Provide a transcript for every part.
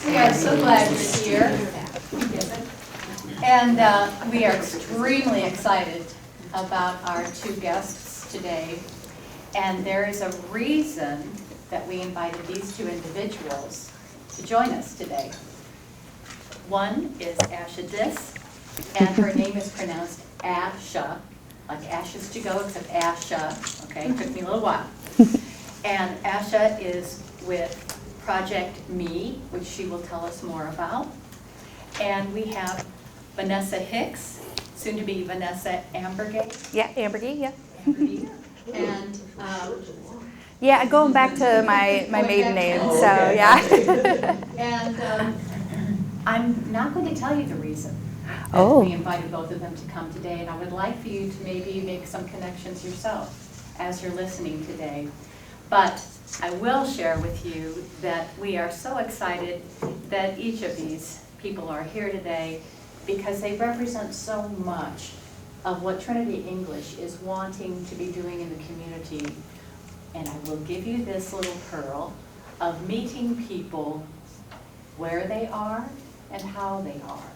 We are so glad you're here. And we are extremely excited about our two guests today. And there is a reason that we invited these two individuals to join us today. One is Asha Dis, and her name is pronounced Asha, like ashes to go, except Asha. Okay, it took me a little while. And Asha is with Project Me, which she will tell us more about. And we have Vanessa Hicks, soon to be Vanessa Ambergate. Yeah, Ambergate, yeah. Ambergate. And yeah, going back to my maiden name, so yeah. And I'm not going to tell you the reason that we invited both of them to come today, and I would like for you to maybe make some connections yourself as you're listening today. But I will share with you that we are so excited that each of these people are here today because they represent so much of what Trinity English is wanting to be doing in the community. And I will give you this little pearl of meeting people where they are and how they are.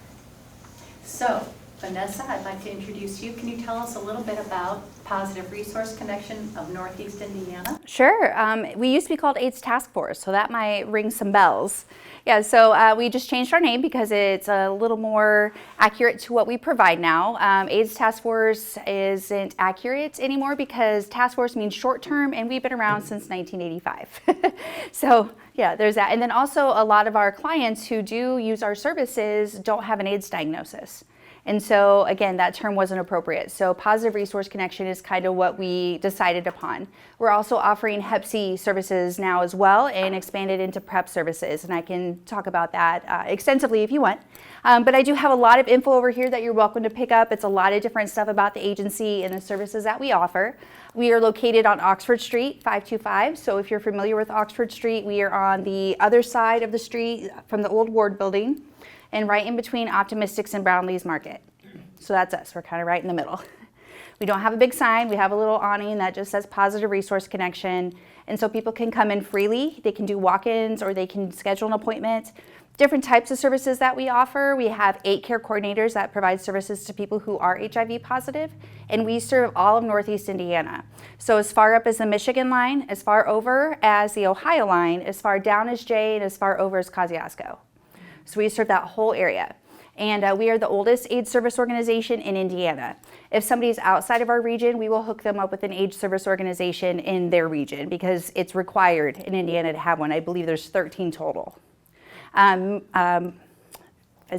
So, Vanessa, I'd like to introduce you. Can you tell us a little bit about Positive Resource Connection of Northeast Indiana? Sure. We used to be called AIDS Task Force, so that might ring some bells. Yeah, so we just changed our name because it's a little more accurate to what we provide now. AIDS Task Force isn't accurate anymore because Task Force means short term, and we've been around since 1985. So yeah, there's that. And then also a lot of our clients who do use our services don't have an AIDS diagnosis. And so, again, that term wasn't appropriate. So Positive Resource Connection is kind of what we decided upon. We're also offering Hep C services now as well and expanded into PrEP services. And I can talk about that extensively if you want. But I do have a lot of info over here that you're welcome to pick up. It's a lot of different stuff about the agency and the services that we offer. We are located on Oxford Street, 525. So if you're familiar with Oxford Street, we are on the other side of the street from the old Ward building, and right in between Optimistics and Brownlee's Market. So that's us, we're kind of right in the middle. We don't have a big sign, we have a little awning that just says Positive Resource Connection, and so people can come in freely, they can do walk-ins or they can schedule an appointment. Different types of services that we offer. We have 8 care coordinators that provide services to people who are HIV positive, and we serve all of Northeast Indiana. So as far up as the Michigan line, as far over as the Ohio line, as far down as Jay, and as far over as Kosciuszko. So we serve that whole area. And we are the oldest AIDS service organization in Indiana. If somebody's outside of our region, we will hook them up with an AIDS service organization in their region because it's required in Indiana to have one. I believe there's 13 total. Is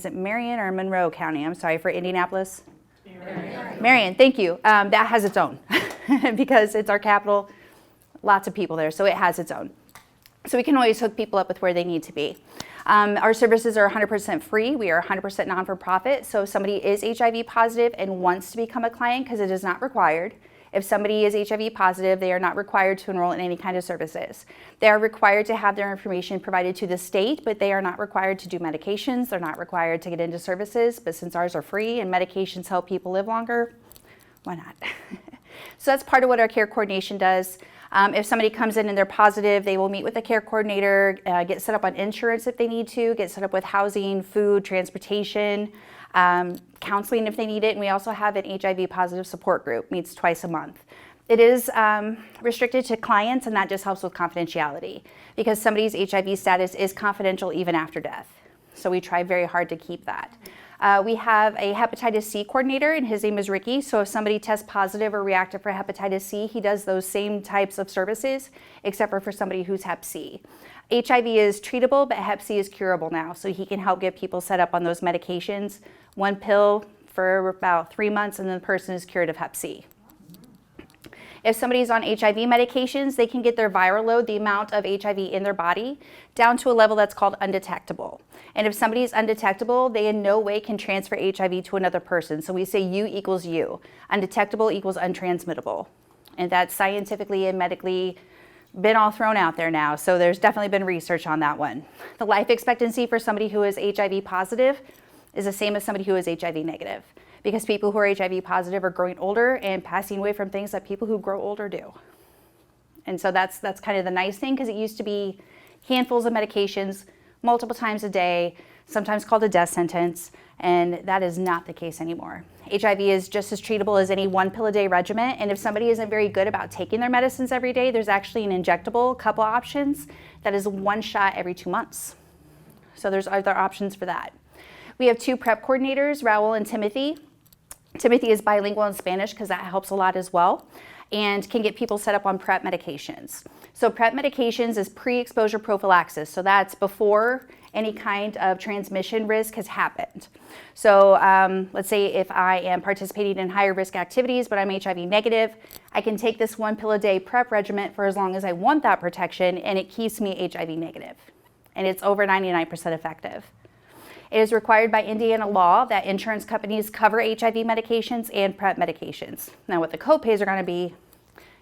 it Marion or Monroe County? I'm sorry, for Indianapolis? Marion, thank you. That has its own because it's our capital, lots of people there, so it has its own. So we can always hook people up with where they need to be. Our services are 100% free. We are 100% non-for-profit. So if somebody is HIV positive and wants to become a client, because it is not required, if somebody is HIV positive, they are not required to enroll in any kind of services. They are required to have their information provided to the state, but they are not required to do medications. They're not required to get into services, but since ours are free and medications help people live longer, why not? So that's part of what our care coordination does. If somebody comes in and they're positive, they will meet with the care coordinator, get set up on insurance if they need to, get set up with housing, food, transportation, counseling if they need it. And we also have an HIV positive support group, meets twice a month. It is restricted to clients, and that just helps with confidentiality because somebody's HIV status is confidential even after death. So we try very hard to keep that. We have a hepatitis C coordinator, and his name is Ricky. So if somebody tests positive or reactive for hepatitis C, he does those same types of services, except for somebody who's hep C. HIV is treatable, but hep C is curable now. So he can help get people set up on those medications, 1 pill for about 3 months, and then the person is cured of hep C. If somebody's on HIV medications, they can get their viral load, the amount of HIV in their body, down to a level that's called undetectable. And if somebody is undetectable, they in no way can transfer HIV to another person. So we say U equals U. Undetectable equals untransmittable. And that's scientifically and medically been all thrown out there now. So there's definitely been research on that one. The life expectancy for somebody who is HIV positive is the same as somebody who is HIV negative, because people who are HIV positive are growing older and passing away from things that people who grow older do. And so that's kind of the nice thing, because it used to be handfuls of medications, multiple times a day, sometimes called a death sentence, and that is not the case anymore. HIV is just as treatable as any 1 pill a day regimen, and if somebody isn't very good about taking their medicines every day, there's actually an injectable couple options that is 1 shot every 2 months. So there's other options for that. We have 2 PrEP coordinators, Raul and Timothy. Timothy is bilingual in Spanish because that helps a lot as well, and can get people set up on PrEP medications. So PrEP medications is pre-exposure prophylaxis. So that's before any kind of transmission risk has happened. So let's say if I am participating in higher risk activities, but I'm HIV negative, I can take this 1 pill a day PrEP regimen for as long as I want that protection, and it keeps me HIV negative. And it's over 99% effective. It is required by Indiana law that insurance companies cover HIV medications and PrEP medications. Now what the copays are going to be,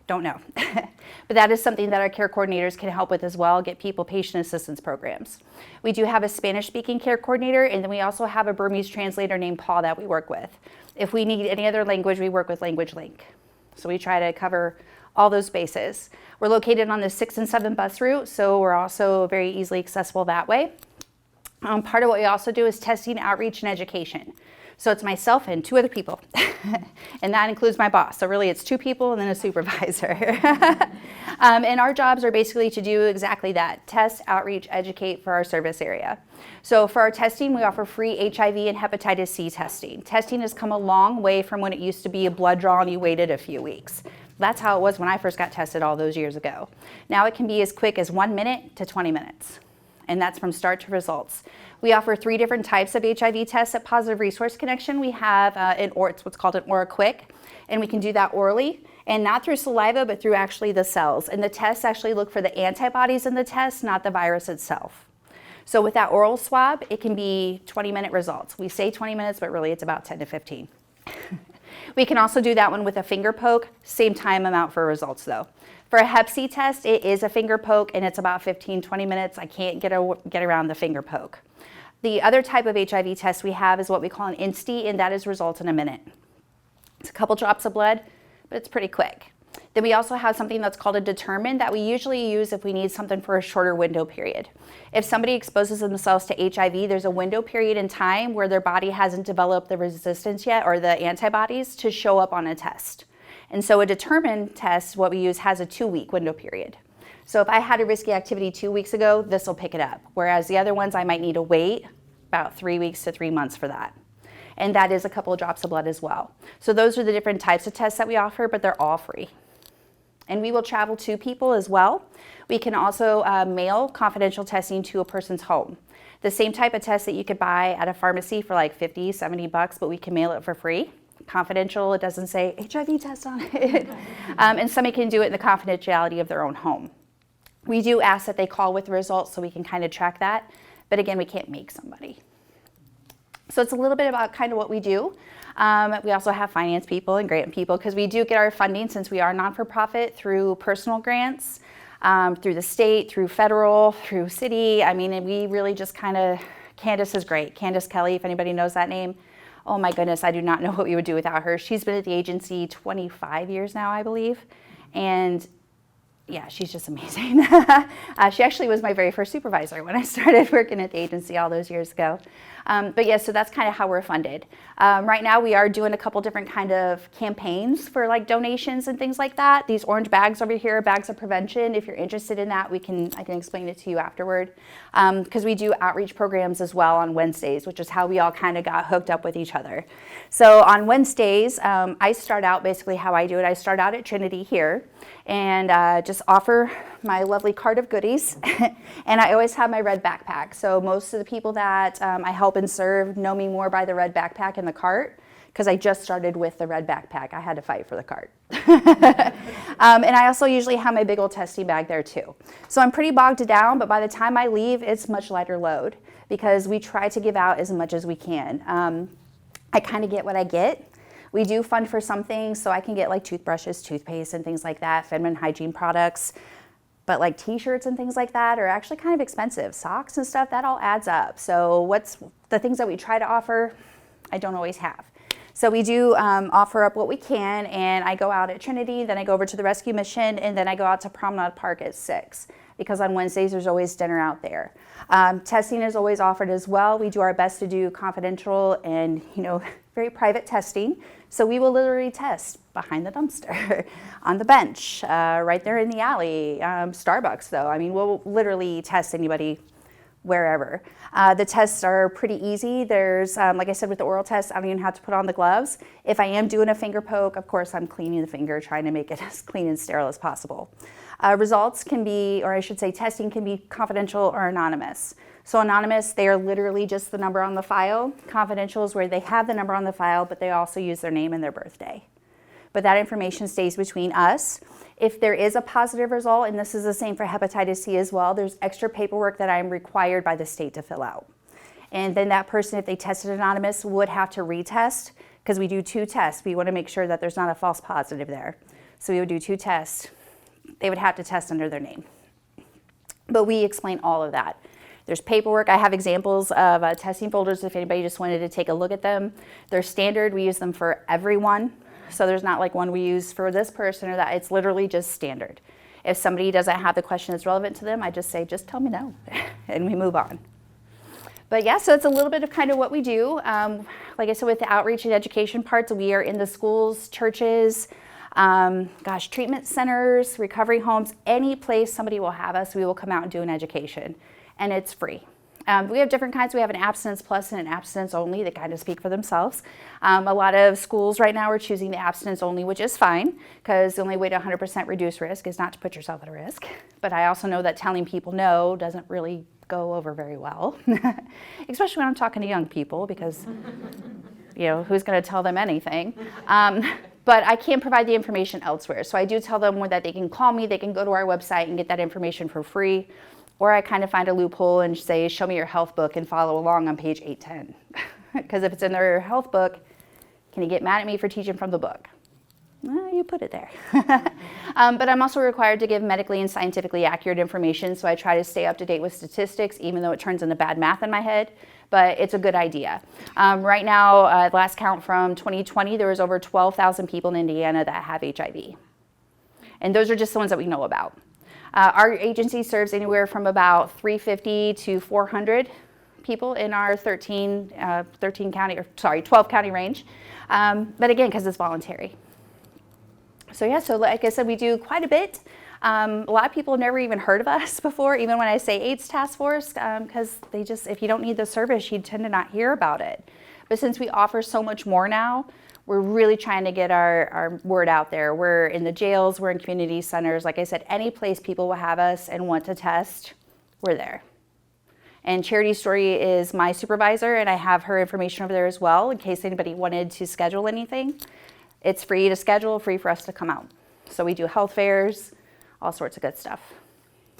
don't know. But that is something that our care coordinators can help with as well, get people patient assistance programs. We do have a Spanish-speaking care coordinator, and then we also have a Burmese translator named Paul that we work with. If we need any other language, we work with Language Link. So we try to cover all those bases. We're located on the 6 and 7 bus route, so we're also very easily accessible that way. Part of what we also do is testing, outreach, and education. So it's myself and 2 other people, and that includes my boss. So really it's 2 people and then a supervisor. And our jobs are basically to do exactly that, test, outreach, educate for our service area. So for our testing, we offer free HIV and hepatitis C testing. Testing has come a long way from when it used to be a blood draw and you waited a few weeks. That's how it was when I first got tested all those years ago. Now it can be as quick as 1 minute to 20 minutes. And that's from start to results. We offer 3 different types of HIV tests at Positive Resource Connection. We have it's what's called an Aura Quick, and we can do that orally, and not through saliva, but through actually the cells. And the tests actually look for the antibodies in the test, not the virus itself. So with that oral swab, it can be 20-minute results. We say 20 minutes, but really it's about 10 to 15. We can also do that one with a finger poke, same time amount for results though. For a Hep C test, it is a finger poke, and it's about 15-20 minutes. I can't get around the finger poke. The other type of HIV test we have is what we call an INSTI, and that is results in a minute. It's a couple drops of blood, but it's pretty quick. Then we also have something that's called a determine that we usually use if we need something for a shorter window period. If somebody exposes themselves to HIV, there's a window period in time where their body hasn't developed the resistance yet or the antibodies to show up on a test. And so a determine test, what we use, has a 2-week window period. So if I had a risky activity 2 weeks ago, this will pick it up. Whereas the other ones, I might need to wait about 3 weeks to 3 months for that. And that is a couple of drops of blood as well. So those are the different types of tests that we offer, but they're all free. And we will travel to people as well. We can also mail confidential testing to a person's home. The same type of test that you could buy at a pharmacy for like $50, $70, but we can mail it for free. Confidential, it doesn't say HIV test on it. And somebody can do it in the confidentiality of their own home. We do ask that they call with the results so we can kind of track that, but again, we can't make somebody. So it's a little bit about kind of what we do. We also have finance people and grant people because we do get our funding, since we are non-for-profit, through personal grants, through the state, through federal, through city. I mean, and we really just kind of, Candace is great. Candace Kelly, if anybody knows that name. Oh my goodness, I do not know what we would do without her. She's been at the agency 25 years now, I believe. And yeah, she's just amazing. She actually was my very first supervisor when I started working at the agency all those years ago. But yeah, so that's kind of how we're funded. Right now we are doing a couple different kind of campaigns for like donations and things like that. These orange bags over here, bags of prevention. If you're interested in that, I can explain it to you afterward. Because we do outreach programs as well on Wednesdays, which is how we all kind of got hooked up with each other. So on Wednesdays, I start out basically how I do it. I start out at Trinity here and just offer my lovely cart of goodies. And I always have my red backpack. So most of the people that I help and serve know me more by the red backpack and the cart, because I just started with the red backpack. I had to fight for the cart. And I also usually have my big old testing bag there too. So I'm pretty bogged down, but by the time I leave, it's much lighter load because we try to give out as much as we can. I kind of get what I get. We do fund for some things, so I can get like toothbrushes, toothpaste, and things like that, feminine hygiene products. But like t-shirts and things like that are actually kind of expensive. Socks and stuff, that all adds up. So what's the things that we try to offer, I don't always have. So we do offer up what we can, and I go out at Trinity, then I go over to the rescue mission, and then I go out to Promenade Park at 6. because on Wednesdays there's always dinner out there. Testing is always offered as well. We do our best to do confidential and, very private testing. So we will literally test behind the dumpster, on the bench, right there in the alley, Starbucks though. I mean, we'll literally test anybody wherever. The tests are pretty easy. There's, like I said, with the oral test, I don't even have to put on the gloves. If I am doing a finger poke, of course, I'm cleaning the finger, trying to make it as clean and sterile as possible. Results can be, or I should say testing can be confidential or anonymous. So anonymous, they are literally just the number on the file. Confidential is where they have the number on the file, but they also use their name and their birthday. But that information stays between us. If there is a positive result, and this is the same for hepatitis C as well, there's extra paperwork that I'm required by the state to fill out. And then that person, if they tested anonymous, would have to retest, because we do 2 tests. We want to make sure that there's not a false positive there. So we would do 2 tests. They would have to test under their name. But we explain all of that. There's paperwork. I have examples of testing folders if anybody just wanted to take a look at them. They're standard. We use them for everyone. So there's not like one we use for this person or that. It's literally just standard. If somebody doesn't have the question that's relevant to them, I just say, just tell me no, and we move on. But yeah, so it's a little bit of kind of what we do. Like I said, with the outreach and education parts, we are in the schools, churches, treatment centers, recovery homes, any place somebody will have us, we will come out and do an education. And it's free. We have different kinds. We have an abstinence plus and an abstinence only that kind of speak for themselves. A lot of schools right now are choosing the abstinence only, which is fine, because the only way to 100% reduce risk is not to put yourself at a risk. But I also know that telling people no doesn't really go over very well, especially when I'm talking to young people, because who's going to tell them anything? But I can provide the information elsewhere. So I do tell them that they can call me, they can go to our website and get that information for free. Or I kind of find a loophole and say, show me your health book and follow along on page 810. Because if it's in their health book, can you get mad at me for teaching from the book? Well, you put it there. But I'm also required to give medically and scientifically accurate information, so I try to stay up to date with statistics, even though it turns into bad math in my head. But it's a good idea. Right now, last count from 2020, there was over 12,000 people in Indiana that have HIV. And those are just the ones that we know about. Our agency serves anywhere from about 350 to 400 people in our 12 county range. But again, because it's voluntary. So yeah, so like I said, we do quite a bit. A lot of people have never even heard of us before, even when I say AIDS Task Force, because if you don't need the service, you tend to not hear about it. But since we offer so much more now, we're really trying to get our word out there. We're in the jails, we're in community centers. Like I said, any place people will have us and want to test, we're there. And Charity Story is my supervisor, and I have her information over there as well in case anybody wanted to schedule anything. It's free to schedule, free for us to come out. So we do health fairs, all sorts of good stuff.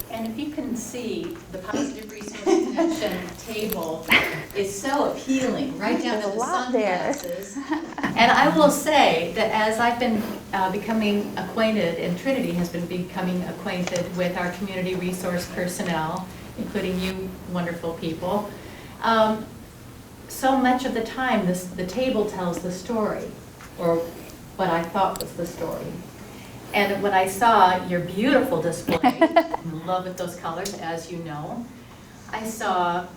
And if you can see, the Positive Resource Connection table is so appealing, right down to the sunglasses. And I will say that as I've been becoming acquainted, and Trinity has been becoming acquainted with our community resource personnel, including you wonderful people, so much of the time the table tells the story, or what I thought was the story. And when I saw your beautiful display, in love with those colors, as you know, I saw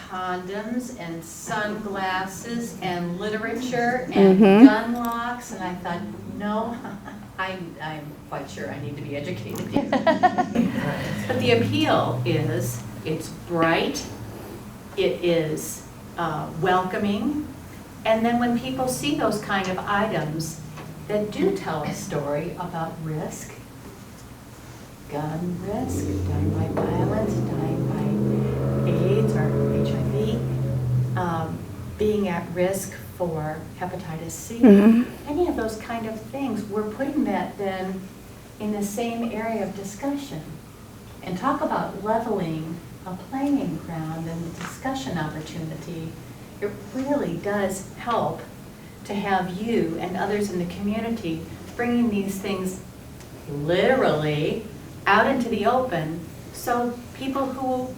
condoms and sunglasses and literature and gun locks, and I thought, no, I'm quite sure I need to be educated here. But the appeal is, it's bright, it is welcoming, and then when people see those kind of items that do tell a story about risk, gun risk, dying by violence, dying by AIDS or HIV, being at risk for hepatitis C, any of those kind of things, we're putting that then in the same area of discussion. And talk about leveling a playing ground and discussion opportunity. It really does help to have you and others in the community bringing these things literally out into the open, so people who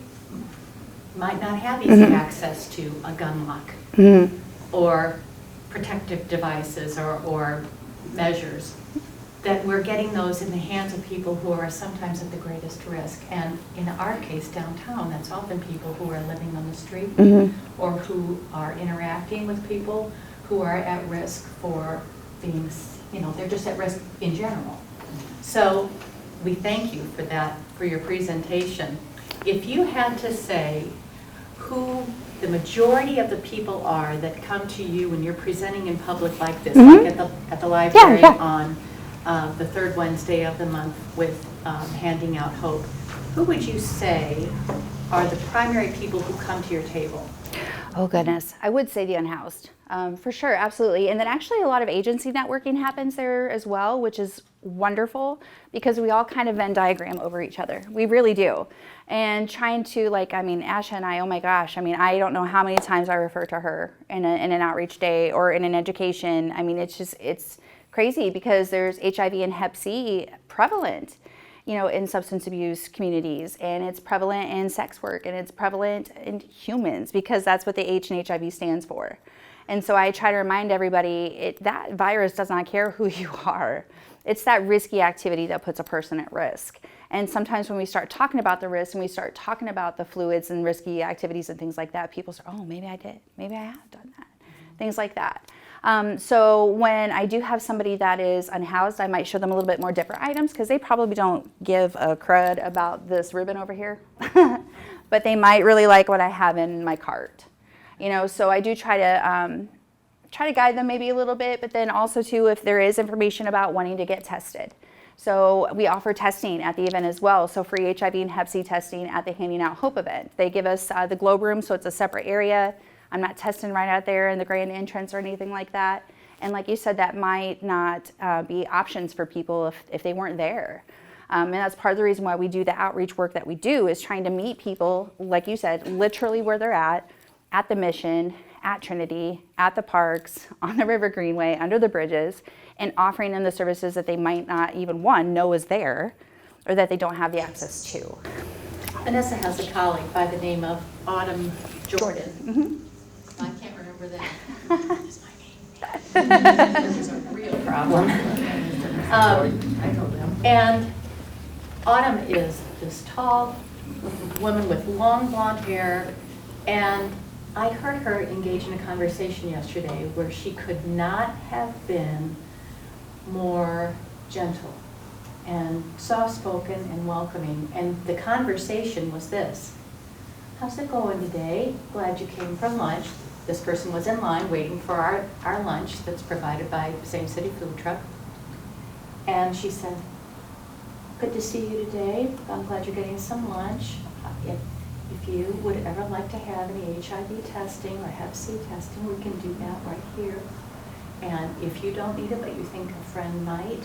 might not have easy access to a gun lock or protective devices or measures that we're getting those in the hands of people who are sometimes at the greatest risk. And in our case, downtown, that's often people who are living on the street or who are interacting with people who are at risk for being, they're just at risk in general. So we thank you for that, for your presentation. If you had to say who the majority of the people are that come to you when you're presenting in public like this, like at the library on the third Wednesday of the month with handing out hope, who would you say are the primary people who come to your table? Oh goodness, I would say the unhoused, for sure, absolutely. And then actually a lot of agency networking happens there as well, which is wonderful because we all kind of Venn diagram over each other. We really do. And trying to Asha and I, oh my gosh, I don't know how many times I refer to her in an outreach day or in an education. It's crazy because there's HIV and Hep C prevalent, in substance abuse communities, and it's prevalent in sex work, and it's prevalent in humans because that's what the H in HIV stands for. And so I try to remind everybody that virus does not care who you are. It's that risky activity that puts a person at risk. And sometimes when we start talking about the risk and we start talking about the fluids and risky activities and things like that, people say, oh, maybe I did, maybe I have done that, things like that. So when I do have somebody that is unhoused, I might show them a little bit more different items because they probably don't give a crud about this ribbon over here, but they might really like what I have in my cart. So I do try to guide them maybe a little bit, but then also too, if there is information about wanting to get tested. So we offer testing at the event as well. So free HIV and Hep C testing at the Handing Out Hope event. They give us the globe room, so it's a separate area. I'm not testing right out there in the grand entrance or anything like that. And like you said, that might not be options for people if they weren't there. And that's part of the reason why we do the outreach work that we do, is trying to meet people, like you said, literally where they're at the Mission, at Trinity, at the parks, on the River Greenway, under the bridges, and offering them the services that they might not even, know is there, or that they don't have the access to. Vanessa has a colleague by the name of Autumn Jordan. I can't remember that. That's my name. Which is a real problem. I know them. And Autumn is this tall woman with long blonde hair, and I heard her engage in a conversation yesterday where she could not have been more gentle and soft-spoken and welcoming. And the conversation was this: how's it going today? Glad you came for lunch. This person was in line waiting for our lunch that's provided by Same City Food Truck. And she said, good to see you today. I'm glad you're getting some lunch. If you would ever like to have any HIV testing or Hep C testing, we can do that right here. And if you don't need it, but you think a friend might,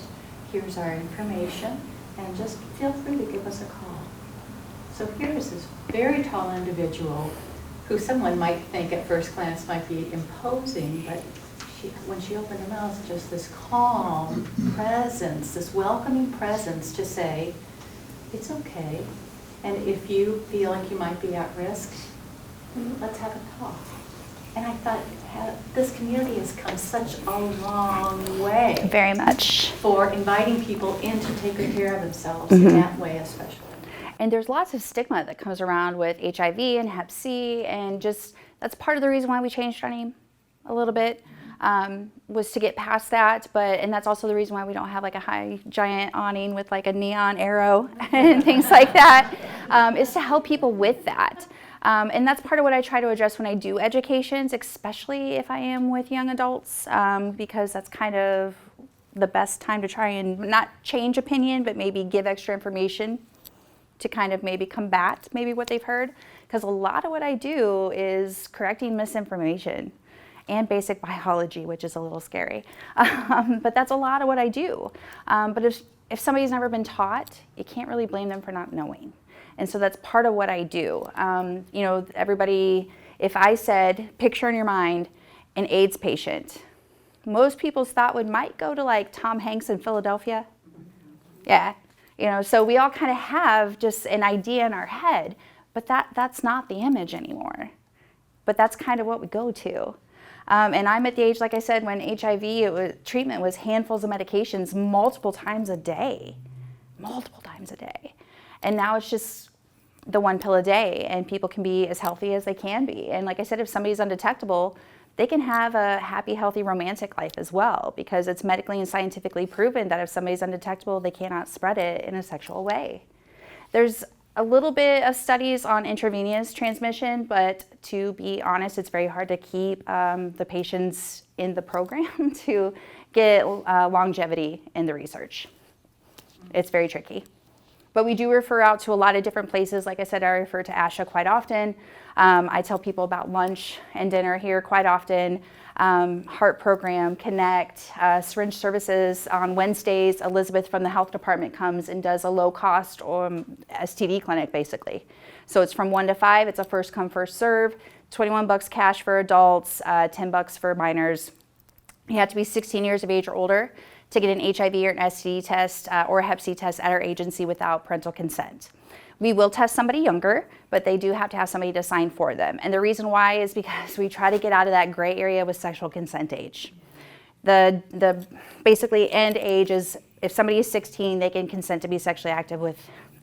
here's our information, and just feel free to give us a call. So here's this very tall individual who someone might think at first glance might be imposing, but when she opened her mouth, just this calm presence, this welcoming presence to say, it's okay. And if you feel like you might be at risk, let's have a talk. And I thought, this community has come such a long way. Very much. For inviting people in to take good care of themselves in that way especially. And there's lots of stigma that comes around with HIV and Hep C, and just that's part of the reason why we changed our name a little bit, was to get past that. And that's also the reason why we don't have like a high giant awning with like a neon arrow and things like that, is to help people with that. And that's part of what I try to address when I do educations, especially if I am with young adults, because that's kind of the best time to try and not change opinion, but maybe give extra information to kind of maybe combat maybe what they've heard. Because a lot of what I do is correcting misinformation and basic biology, which is a little scary. But that's a lot of what I do. But if somebody's never been taught, you can't really blame them for not knowing. And so that's part of what I do. Everybody, if I said, picture in your mind an AIDS patient, most people's thought might go to like Tom Hanks in Philadelphia. Yeah, so we all kind of have just an idea in our head, but that's not the image anymore. But that's kind of what we go to. And I'm at the age, like I said, when HIV treatment was handfuls of medications multiple times a day. And now it's just the one pill a day, and people can be as healthy as they can be. And like I said, if somebody's undetectable, they can have a happy, healthy romantic life as well, because it's medically and scientifically proven that if somebody's undetectable, they cannot spread it in a sexual way. There's a little bit of studies on intravenous transmission, but to be honest, it's very hard to keep the patients in the program to get longevity in the research. It's very tricky. But we do refer out to a lot of different places. Like I said, I refer to ASHA quite often. I tell people about lunch and dinner here quite often. Heart program, Connect, syringe services. On Wednesdays, Elizabeth from the health department comes and does a low-cost STD clinic, basically. So it's from 1 to 5. It's a first come, first serve. $21 cash for adults, $10 for minors. You have to be 16 years of age or older to get an HIV or an STD test or a Hep C test at our agency without parental consent. We will test somebody younger, but they do have to have somebody to sign for them. And the reason why is because we try to get out of that gray area with sexual consent age. The basically end age is if somebody is 16, they can consent to be sexually active with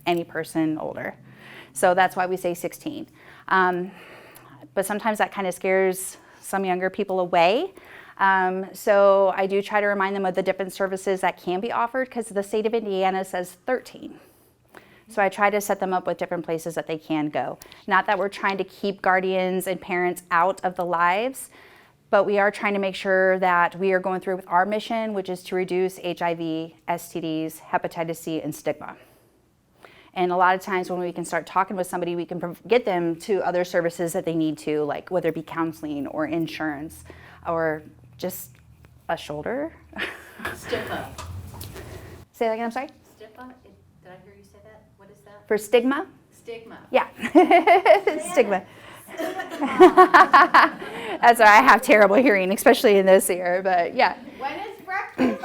any person older. So that's why we say 16. But sometimes that kind of scares some younger people away. So I do try to remind them of the different services that can be offered, because the state of Indiana says 13. So I try to set them up with different places that they can go. Not that we're trying to keep guardians and parents out of the lives, but we are trying to make sure that we are going through with our mission, which is to reduce HIV, STDs, hepatitis C, and stigma. And a lot of times when we can start talking with somebody, we can get them to other services that they need to, like whether it be counseling or insurance or just a shoulder. Stigma. Say that again, I'm sorry? Stigma? Did I hear you say that? What is that? For stigma? Stigma. Yeah. Stigma. That's why I have terrible hearing, especially in this ear, but yeah. When is breakfast?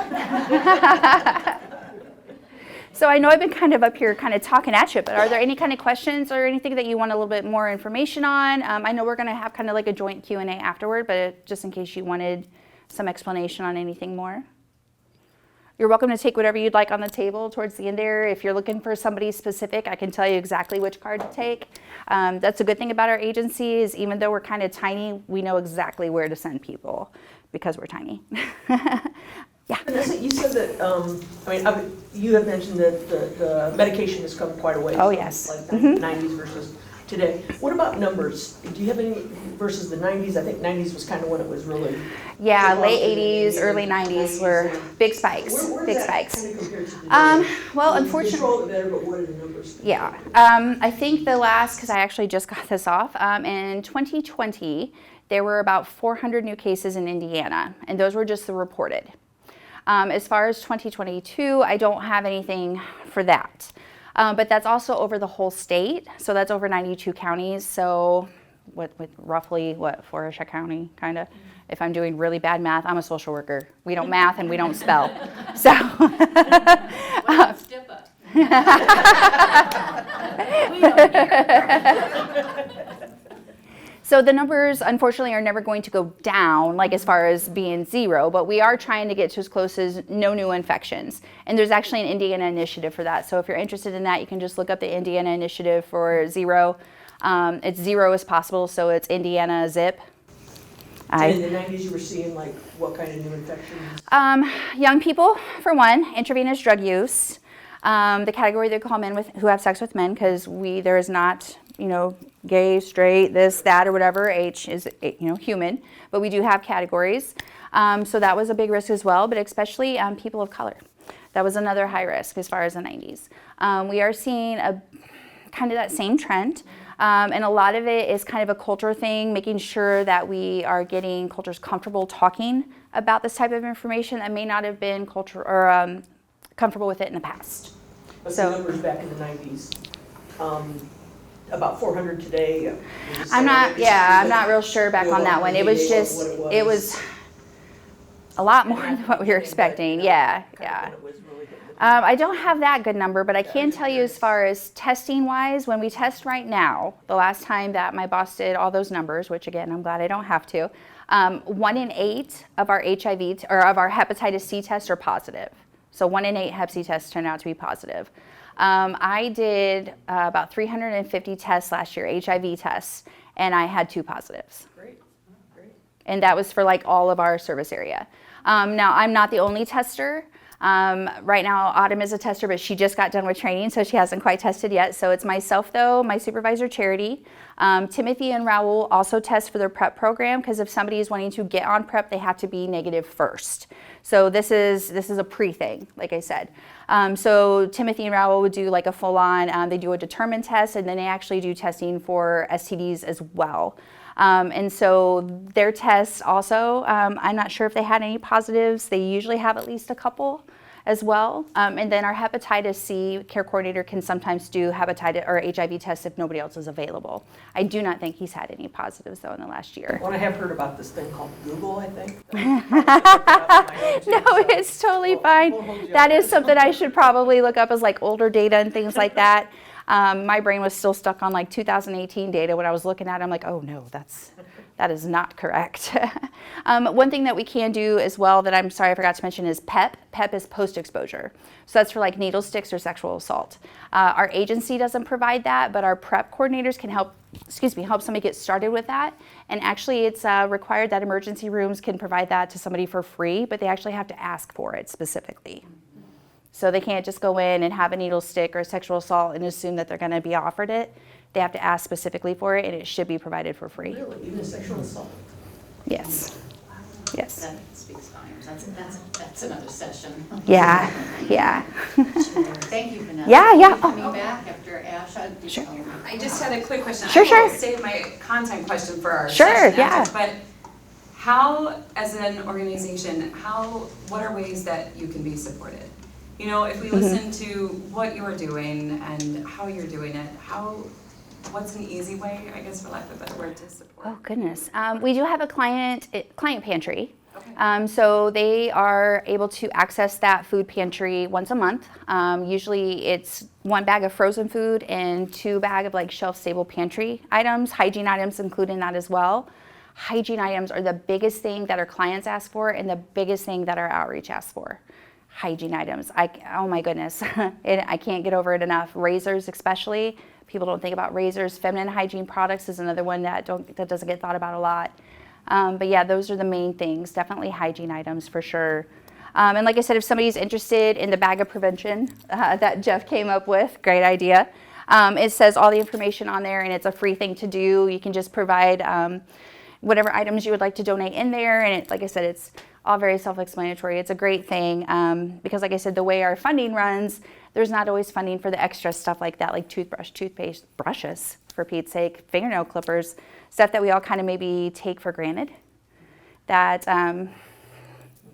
So I know I've been kind of up here kind of talking at you, but are there any kind of questions or anything that you want a little bit more information on? I know we're going to have kind of like a joint Q&A afterward, but just in case you wanted some explanation on anything more. You're welcome to take whatever you'd like on the table towards the end there. If you're looking for somebody specific, I can tell you exactly which card to take. That's a good thing about our agency is even though we're kind of tiny, we know exactly where to send people because we're tiny. Yeah. Vanessa, you said that, you have mentioned that the medication has come quite a way. Oh, yes. Like the 90s versus today. What about numbers? Do you have any versus the 90s? I think 90s was kind of when it was really... Yeah, late 80s, early 90s were big spikes. Where big does that spikes. kind of compare to today? Well, You unfortunately... control it better, but what are the numbers? Yeah. I think the last, because I actually just got this off, in 2020, there were about 400 new cases in Indiana, and those were just the reported. As far as 2022, I don't have anything for that. But that's also over the whole state. So that's over 92 counties. So with roughly, Florisha County, kind of. If I'm doing really bad math, I'm a social worker. We don't math and we don't spell. So. What's STIPA? We don't hear. So the numbers, unfortunately, are never going to go down, like as far as being zero, but we are trying to get to as close as no new infections. And there's actually an Indiana initiative for that. So if you're interested in that, you can just look up the Indiana initiative for zero. It's zero as possible, so it's Indiana ZIP. And in the 90s, you were seeing like what kind of new infections? Young people, for one, intravenous drug use. The category they call men who have sex with men, because there is not, gay, straight, this, that, or whatever. H is, human, but we do have categories. So that was a big risk as well, but especially people of color. That was another high risk as far as the 90s. We are seeing a kind of that same trend. And a lot of it is kind of a culture thing, making sure that we are getting cultures comfortable talking about this type of information that may not have been comfortable with it in the past. What's the numbers back in the 90s? About 400 today. I'm not real sure back on that one. It was just, A lot more than what we were expecting. Yeah, yeah. I don't have that good number, but I can tell you as far as testing wise, when we test right now, the last time that my boss did all those numbers, which again, I'm glad I don't have to, 1 in 8 of our HIV or of our hepatitis C tests are positive. So 1 in 8 hep C tests turned out to be positive. I did about 350 tests last year, HIV tests, and I had 2 positives. Great. And that was for like all of our service area. Now, I'm not the only tester. Right now, Autumn is a tester, but she just got done with training, so she hasn't quite tested yet. So it's myself, though, my supervisor, Charity. Timothy and Raul also test for their PrEP program, because if somebody is wanting to get on PrEP, they have to be negative first. So this is a pre-thing, like I said. So Timothy and Raul would do like a full-on, they do a determined test, and then they actually do testing for STDs as well. And so their tests also, I'm not sure if they had any positives. They usually have at least a couple as well. And then our hepatitis C care coordinator can sometimes do hepatitis or HIV tests if nobody else is available. I do not think he's had any positives though in the last year. Well, I have heard about this thing called Google, I think. No, it's totally fine. That is something I should probably look up as like older data and things like that. My brain was still stuck on like 2018 data when I was looking at it. I'm like, oh no, that is not correct. One thing that we can do as well that I'm sorry I forgot to mention is PEP. PEP is post-exposure. So that's for like needle sticks or sexual assault. Our agency doesn't provide that, but our PrEP coordinators can help somebody get started with that. And actually it's required that emergency rooms can provide that to somebody for free, but they actually have to ask for it specifically. So they can't just go in and have a needle stick or a sexual assault and assume that they're going to be offered it. They have to ask specifically for it, and it should be provided for free. Really? Even a sexual assault? Yes. Yes. That speaks volumes. That's another session. Yeah. Thank you, Vanessa. Yeah. Coming back after Ash. Sure. I just had a quick question. Sure. I will save my content question for our Sure, session yeah. after, but how, as an organization, what are ways that you can be supported? You know, if we listen to what you're doing and how you're doing it, what's an easy way, I guess for lack of a better word, to support? Oh, goodness. We do have a client pantry. Okay. So they are able to access that food pantry once a month. Usually it's 1 bag of frozen food and 2 bags of like shelf-stable pantry items, hygiene items included in that as well. Hygiene items are the biggest thing that our clients ask for and the biggest thing that our outreach asks for. Hygiene items. Oh my goodness, I can't get over it enough. Razors especially. People don't think about razors. Feminine hygiene products is another one that doesn't get thought about a lot. But yeah, those are the main things. Definitely hygiene items for sure. And like I said, if somebody's interested in the bag of prevention that Jeff came up with, great idea. It says all the information on there and it's a free thing to do. You can just provide whatever items you would like to donate in there. And like I said, it's all very self-explanatory. It's a great thing because like I said, the way our funding runs, there's not always funding for the extra stuff like that, like toothbrush, toothpaste, brushes, for Pete's sake, fingernail clippers, stuff that we all kind of maybe take for granted that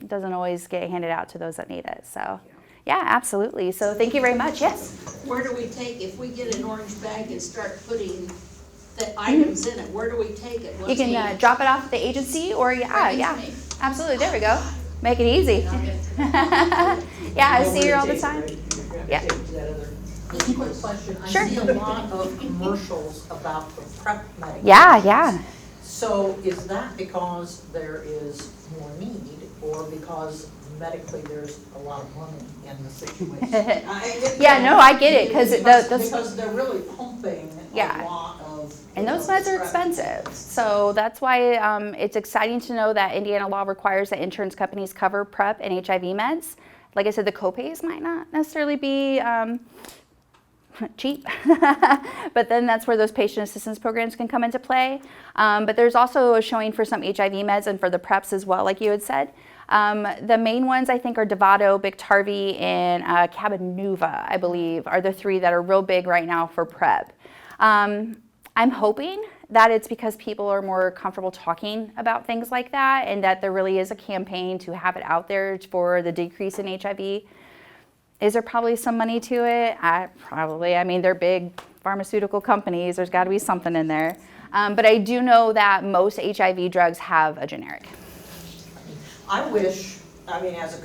doesn't always get handed out to those that need it. So yeah, absolutely. So thank you very much. Yes? Where do we take, if we get an orange bag and start putting the items in it, where do we take it? You can drop it off at the agency or yeah, absolutely. There we go. Make it easy. Yeah, I see her all the time. Yeah. Just a quick question. Sure. I see a lot of commercials about the PrEP medication. Yeah. So is that because there is more need or because medically there's a lot of money in the situation? Yeah, no, I get it because Because they're really pumping Yeah. a lot of. and those meds are expensive. So that's why it's exciting to know that Indiana law requires that insurance companies cover PrEP and HIV meds. Like I said, the copays might not necessarily be cheap, but then that's where those patient assistance programs can come into play. But there's also a showing for some HIV meds and for the PrEPs as well, like you had said. The main ones I think are Dovato, Biktarvy, and Cabenuva, I believe, are the 3 that are real big right now for PrEP. I'm hoping that it's because people are more comfortable talking about things like that and that there really is a campaign to have it out there for the decrease in HIV. Is there probably some money to it? Probably. I mean, they're big pharmaceutical companies. There's got to be something in there. But I do know that most HIV drugs have a generic. I wish, I mean, as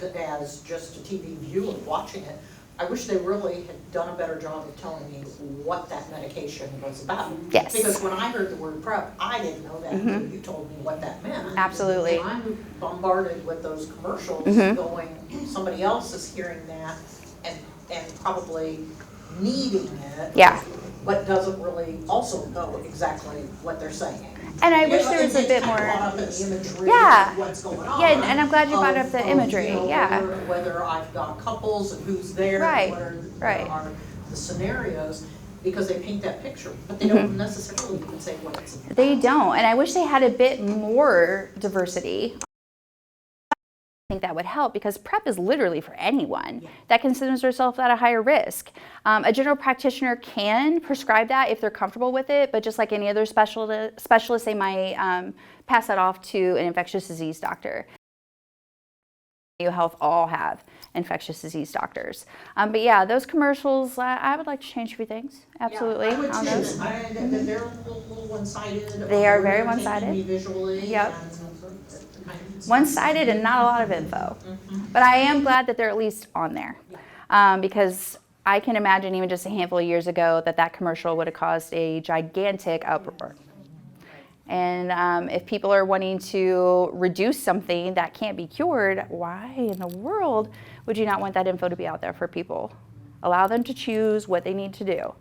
just a TV viewer watching it, I wish they really had done a better job of telling me what that medication was about. Yes. Because when I heard the word PrEP, I didn't know that until you told me what that meant. Absolutely. And I'm bombarded with those commercials going, somebody else is hearing that and probably needing it. Yeah. But doesn't really also know exactly what they're saying. And I wish there was a bit more. Caught up in the imagery Yeah. of what's going on. Yeah, and I'm glad you brought of- up the of, imagery, you know, yeah. Whether I've got couples and who's there, Right, what are, right. are the scenarios, because they paint that picture, but they don't necessarily even say what it's about. They don't, and I wish they had a bit more diversity. I think that would help, because PrEP is literally for anyone that considers themselves at a higher risk. A general practitioner can prescribe that if they're comfortable with it, but just like any other specialist, they might pass that off to an infectious disease doctor. Health all have infectious disease doctors. But yeah, those commercials, I would like to change a few things. Absolutely. Yeah, I would on too. those. They're a little one-sided. They are very They're taking one-sided. me visually. Yep. and- One-sided and not a lot of info. But I am glad that they're at least on there, because I can imagine even just a handful of years ago that commercial would have caused a gigantic uproar. And if people are wanting to reduce something that can't be cured, why in the world would you not want that info to be out there for people? Allow them to choose what they need to do.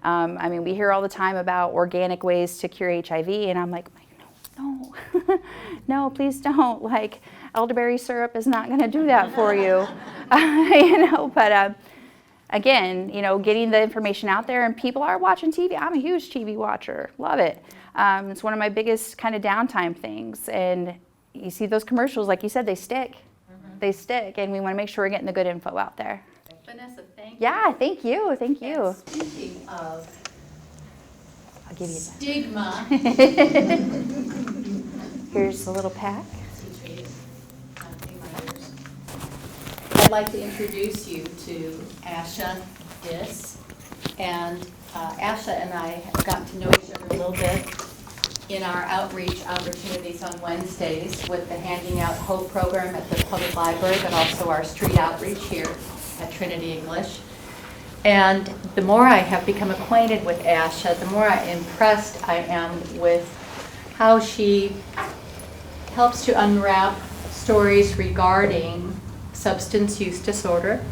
I mean, we hear all the time about organic ways to cure HIV, and I'm like, no, no, please don't. Like, elderberry syrup is not going to do that for you, you know. But again, you know, getting the information out there, and people are watching TV. I'm a huge TV watcher, love it. It's one of my biggest kind of downtime things. And you see those commercials, like you said, they stick. They stick, and we want to make sure we're getting the good info out there. Vanessa, thank you. Yeah, thank you, thank you. And speaking of I'll give you that. stigma. Here's a little pack. I'd like to introduce you to Asha Dis. And Asha and I have gotten to know each other a little bit in our outreach opportunities on Wednesdays with the Handing Out Hope program at the public library, but also our street outreach here at Trinity English. And the more I have become acquainted with Asha, the more impressed I am with how she helps to unwrap stories regarding substance use disorder,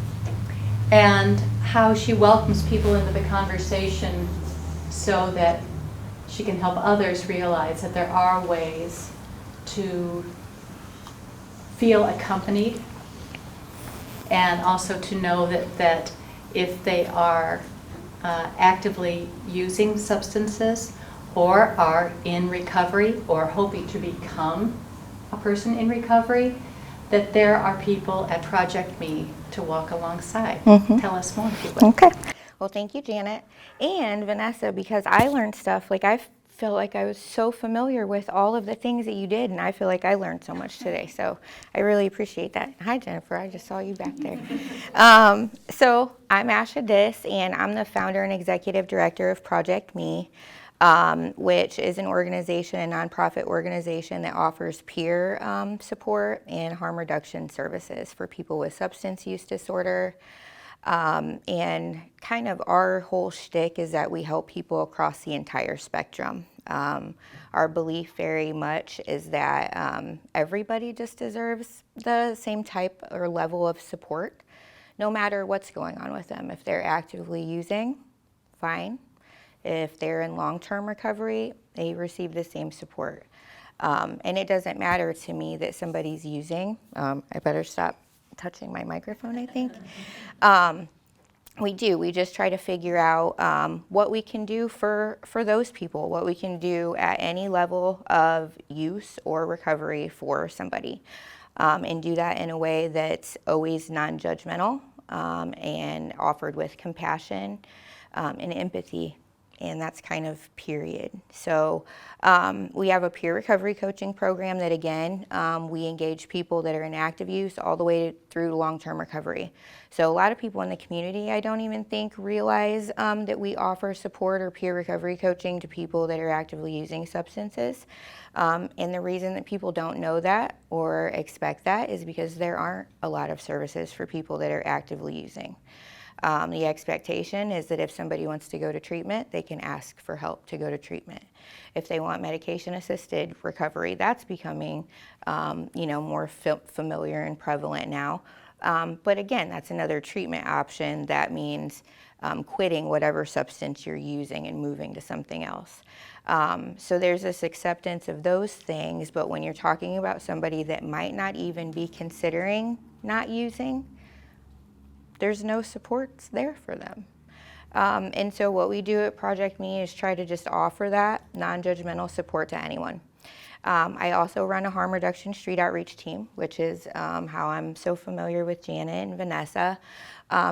and how she welcomes people into the conversation so that she can help others realize that there are ways to feel accompanied, and also to know that if they are actively using substances or are in recovery or hoping to become a person in recovery, that there are people at Project Me to walk alongside. Tell us more, if you would. Okay. Well, thank you, Janet. And Vanessa, because I learned stuff, like I felt like I was so familiar with all of the things that you did, and I feel like I learned so much today. So I really appreciate that. Hi, Jennifer. I just saw you back there. So I'm Asha Dis, and I'm the founder and executive director of Project Me, which is an organization, a nonprofit organization that offers peer support and harm reduction services for people with substance use disorder. And kind of our whole shtick is that we help people across the entire spectrum. Our belief very much is that everybody just deserves the same type or level of support, no matter what's going on with them. If they're actively using, fine. If they're in long-term recovery, they receive the same support. And it doesn't matter to me that somebody's using. I better stop touching my microphone, I think. We just try to figure out what we can do for those people, what we can do at any level of use or recovery for somebody, and do that in a way that's always non-judgmental and offered with compassion and empathy And that's kind of period. So we have a peer recovery coaching program that, again, we engage people that are in active use all the way through long-term recovery. So a lot of people in the community, I don't even think realize that we offer support or peer recovery coaching to people that are actively using substances. And the reason that people don't know that or expect that is because there aren't a lot of services for people that are actively using. The expectation is that if somebody wants to go to treatment, they can ask for help to go to treatment. If they want medication-assisted recovery, that's becoming, more familiar and prevalent now. But again, that's another treatment option. That means quitting whatever substance you're using and moving to something else. So there's this acceptance of those things, but when you're talking about somebody that might not even be considering not using, there's no supports there for them. And so what we do at Project Me is try to just offer that non-judgmental support to anyone. I also run a harm reduction street outreach team, which is how I'm so familiar with Janet and Vanessa.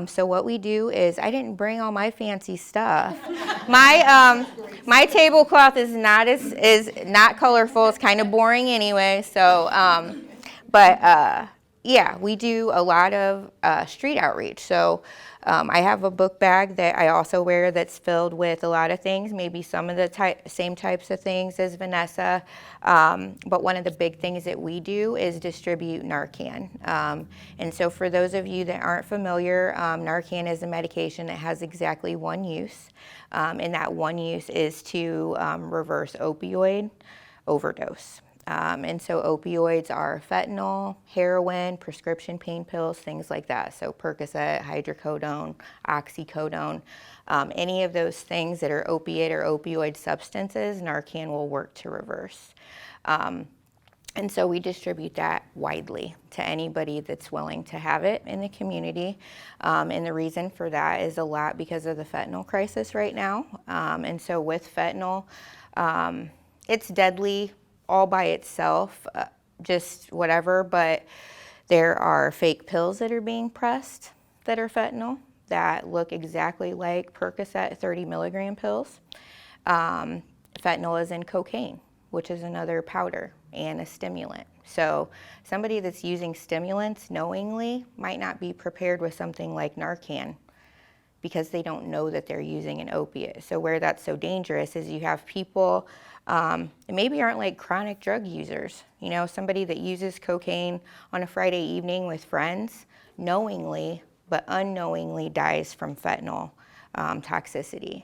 So what we do is, I didn't bring all my fancy stuff. My tablecloth is not colorful. It's kind of boring anyway. So, yeah, we do a lot of street outreach. So I have a book bag that I also wear that's filled with a lot of things, maybe some of the same types of things as Vanessa. But one of the big things that we do is distribute Narcan. And so for those of you that aren't familiar, Narcan is a medication that has exactly one use. And that one use is to reverse opioid overdose. And so opioids are fentanyl, heroin, prescription pain pills, things like that. So Percocet, hydrocodone, oxycodone, any of those things that are opiate or opioid substances, Narcan will work to reverse. And so we distribute that widely to anybody that's willing to have it in the community. And the reason for that is a lot because of the fentanyl crisis right now. And so with fentanyl, it's deadly all by itself, just whatever, but there are fake pills that are being pressed that are fentanyl that look exactly like Percocet 30 milligram pills. Fentanyl is in cocaine, which is another powder and a stimulant. So somebody that's using stimulants knowingly might not be prepared with something like Narcan because they don't know that they're using an opiate. So where that's so dangerous is you have people that maybe aren't like chronic drug users. You know, somebody that uses cocaine on a Friday evening with friends knowingly but unknowingly dies from fentanyl toxicity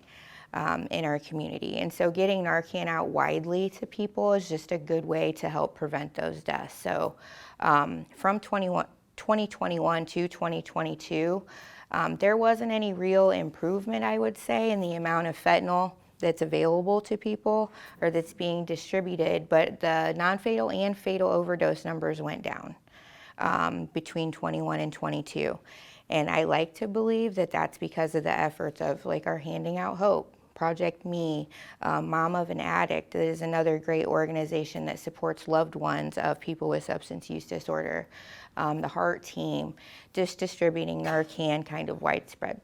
in our community. And so getting Narcan out widely to people is just a good way to help prevent those deaths. So from 2021 to 2022, there wasn't any real improvement, I would say, in the amount of fentanyl that's available to people or that's being distributed, but the non-fatal and fatal overdose numbers went down between 21 and 22. And I like to believe that that's because of the efforts of like our Handing Out Hope, Project Me, Mom of an Addict. That is another great organization that supports loved ones of people with substance use disorder. The Heart Team, just distributing Narcan kind of widespread.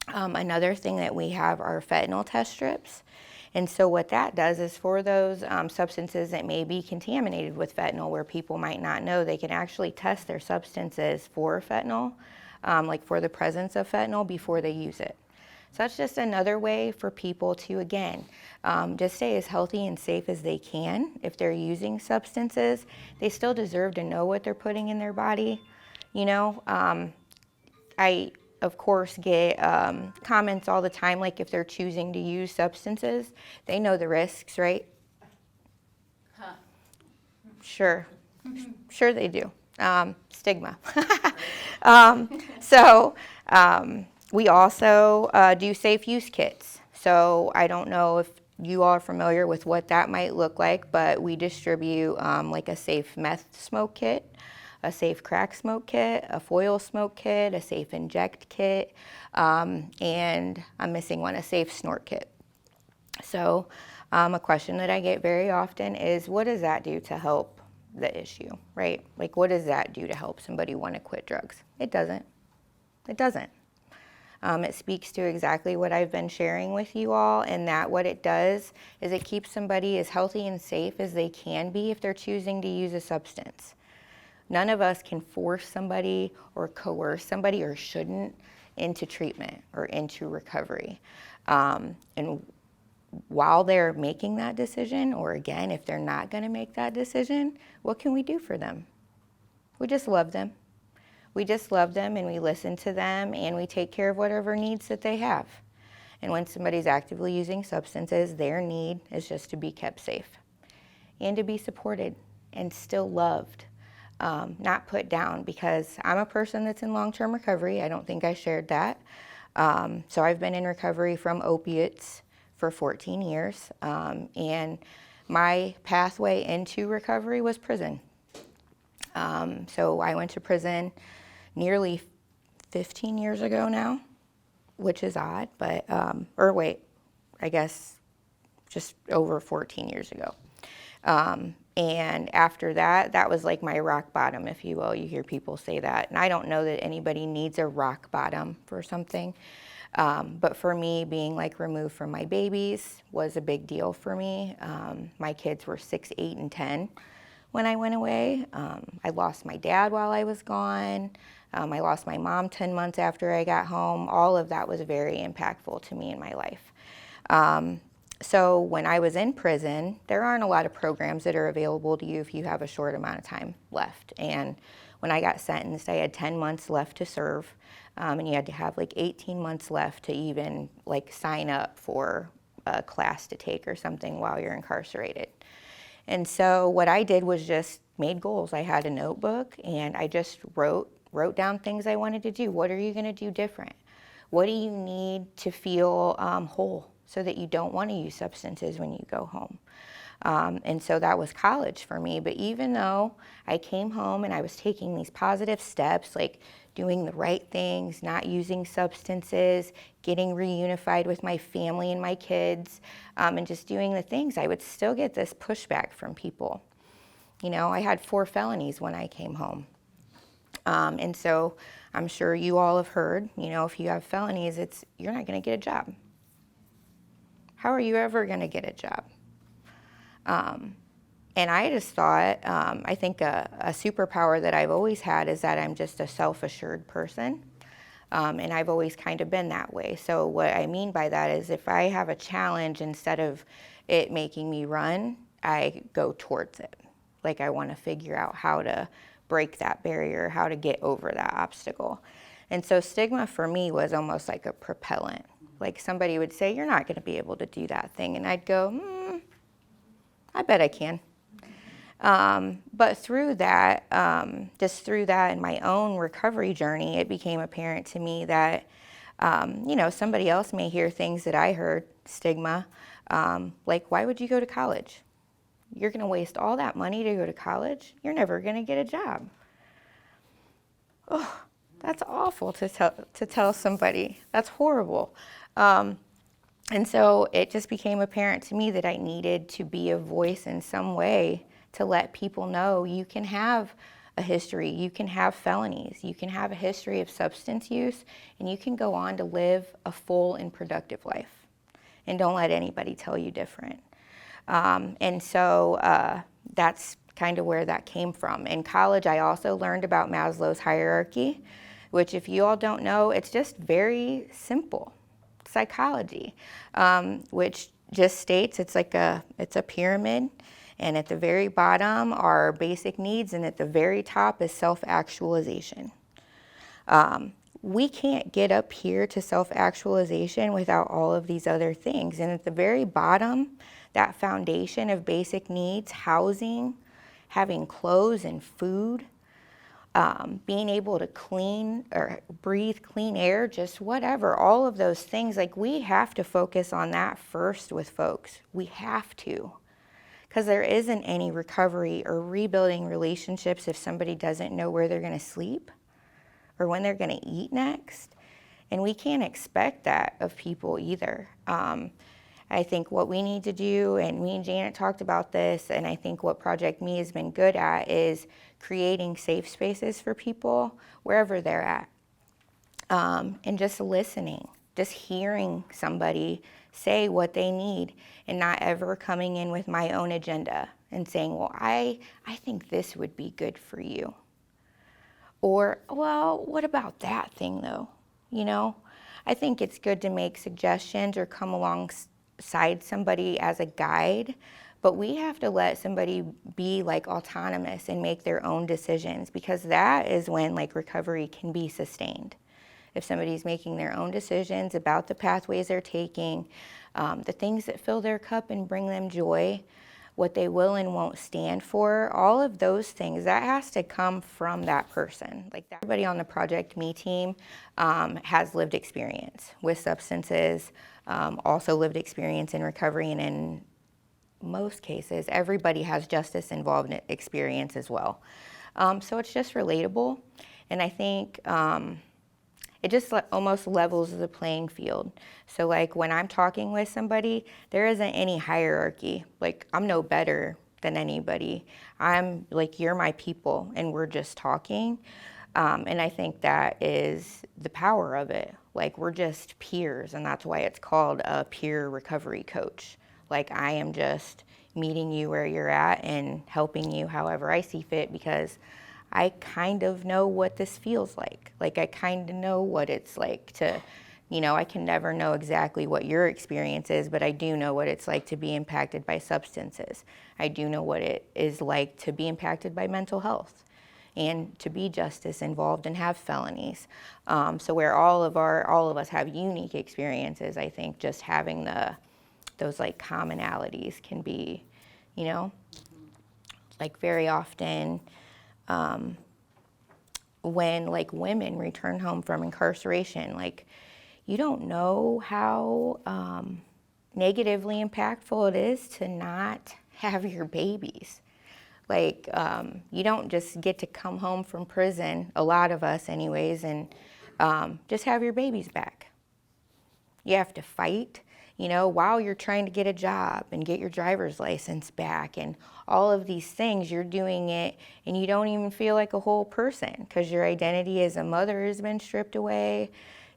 Another thing that we have are fentanyl test strips. And so what that does is for those substances that may be contaminated with fentanyl where people might not know, they can actually test their substances for fentanyl, like for the presence of fentanyl before they use it. So that's just another way for people to, again, just stay as healthy and safe as they can. If they're using substances, they still deserve to know what they're putting in their body. You know, I, of course, get comments all the time, like if they're choosing to use substances, they know the risks, right? Huh. Sure. Sure they do. Stigma. We also do safe use kits. So I don't know if you all are familiar with what that might look like, but we distribute like a safe meth smoke kit, a safe crack smoke kit, a foil smoke kit, a safe inject kit, and I'm missing one, a safe snort kit. So a question that I get very often is, what does that do to help the issue, right? Like, what does that do to help somebody want to quit drugs? It doesn't. It doesn't. It speaks to exactly what I've been sharing with you all, and that what it does is it keeps somebody as healthy and safe as they can be if they're choosing to use a substance. None of us can force somebody or coerce somebody, or shouldn't, into treatment or into recovery. And while they're making that decision, or again, if they're not going to make that decision, what can we do for them? We just love them. We just love them, and we listen to them, and we take care of whatever needs that they have. And when somebody's actively using substances, their need is just to be kept safe and to be supported and still loved, not put down, because I'm a person that's in long-term recovery. I don't think I shared that. So I've been in recovery from opiates for 14 years, and my pathway into recovery was prison. So I went to prison nearly 15 years ago now, which is odd, but, I guess just over 14 years ago. And after that, that was like my rock bottom, if you will. You hear people say that. And I don't know that anybody needs a rock bottom for something. But for me, being like removed from my babies was a big deal for me. My kids were 6, 8, and 10 when I went away. I lost my dad while I was gone. I lost my mom 10 months after I got home. All of that was very impactful to me in my life. So when I was in prison, there aren't a lot of programs that are available to you if you have a short amount of time left. And when I got sentenced, I had 10 months left to serve, and you had to have like 18 months left to even like sign up for a class to take or something while you're incarcerated. And so what I did was just made goals. I had a notebook, and I just wrote down things I wanted to do. What are you going to do different? What do you need to feel whole, so that you don't want to use substances when you go home? And so that was college for me. But even though I came home and I was taking these positive steps, like doing the right things, not using substances, getting reunified with my family and my kids, and just doing the things, I would still get this pushback from people. You know, I had 4 felonies when I came home. And so I'm sure you all have heard, you know, if you have felonies, you're not going to get a job. How are you ever going to get a job? And I just thought, I think a superpower that I've always had is that I'm just a self-assured person. And I've always kind of been that way. So what I mean by that is if I have a challenge, instead of it making me run, I go towards it. Like I want to figure out how to break that barrier, how to get over that obstacle. And so stigma for me was almost like a propellant. Like somebody would say, you're not going to be able to do that thing. And I'd go, I bet I can. But through that, just through that in my own recovery journey, it became apparent to me that, you know, somebody else may hear things that I heard, stigma, like, why would you go to college? You're going to waste all that money to go to college? You're never going to get a job. Oh, that's awful to tell somebody. That's horrible. And so it just became apparent to me that I needed to be a voice in some way to let people know you can have a history, you can have felonies, you can have a history of substance use, and you can go on to live a full and productive life. And don't let anybody tell you different. And so that's kind of where that came from. In college, I also learned about Maslow's hierarchy, which if you all don't know, it's just very simple psychology, which just states it's a pyramid, and at the very bottom are basic needs, and at the very top is self-actualization. We can't get up here to self-actualization without all of these other things. And at the very bottom, that foundation of basic needs, housing, having clothes and food, being able to clean or breathe clean air, just whatever, all of those things, like we have to focus on that first with folks. We have to. Because there isn't any recovery or rebuilding relationships if somebody doesn't know where they're going to sleep or when they're going to eat next. And we can't expect that of people either. I think what we need to do, and me and Janet talked about this, and I think what Project Me has been good at is creating safe spaces for people wherever they're at. and just listening, just hearing somebody say what they need and not ever coming in with my own agenda and saying, well, I think this would be good for you. Or, well, what about that thing though? You know, I think it's good to make suggestions or come alongside somebody as a guide, but we have to let somebody be like autonomous and make their own decisions, because that is when like recovery can be sustained. If somebody's making their own decisions about the pathways they're taking, the things that fill their cup and bring them joy, what they will and won't stand for, all of those things, that has to come from that person. Like everybody on the Project Me team has lived experience with substances, also lived experience in recovery, and in most cases, everybody has justice involved experience as well. So it's just relatable, and I think it just almost levels the playing field. So like when I'm talking with somebody, there isn't any hierarchy. Like I'm no better than anybody. I'm like, you're my people and we're just talking. And I think that is the power of it. Like we're just peers, and that's why it's called a peer recovery coach. Like I am just meeting you where you're at and helping you however I see fit, because I kind of know what this feels like. Like I kind of know what it's like to, you know, I can never know exactly what your experience is, but I do know what it's like to be impacted by substances. I do know what it is like to be impacted by mental health and to be justice involved and have felonies. So where all of us have unique experiences, I think just having those like commonalities can be, you know, like very often, when like women return home from incarceration, like you don't know how negatively impactful it is to not have your babies. Like you don't just get to come home from prison, a lot of us anyways, and just have your babies back. You have to fight, you know, while you're trying to get a job and get your driver's license back, and all of these things, you're doing it and you don't even feel like a whole person because your identity as a mother has been stripped away.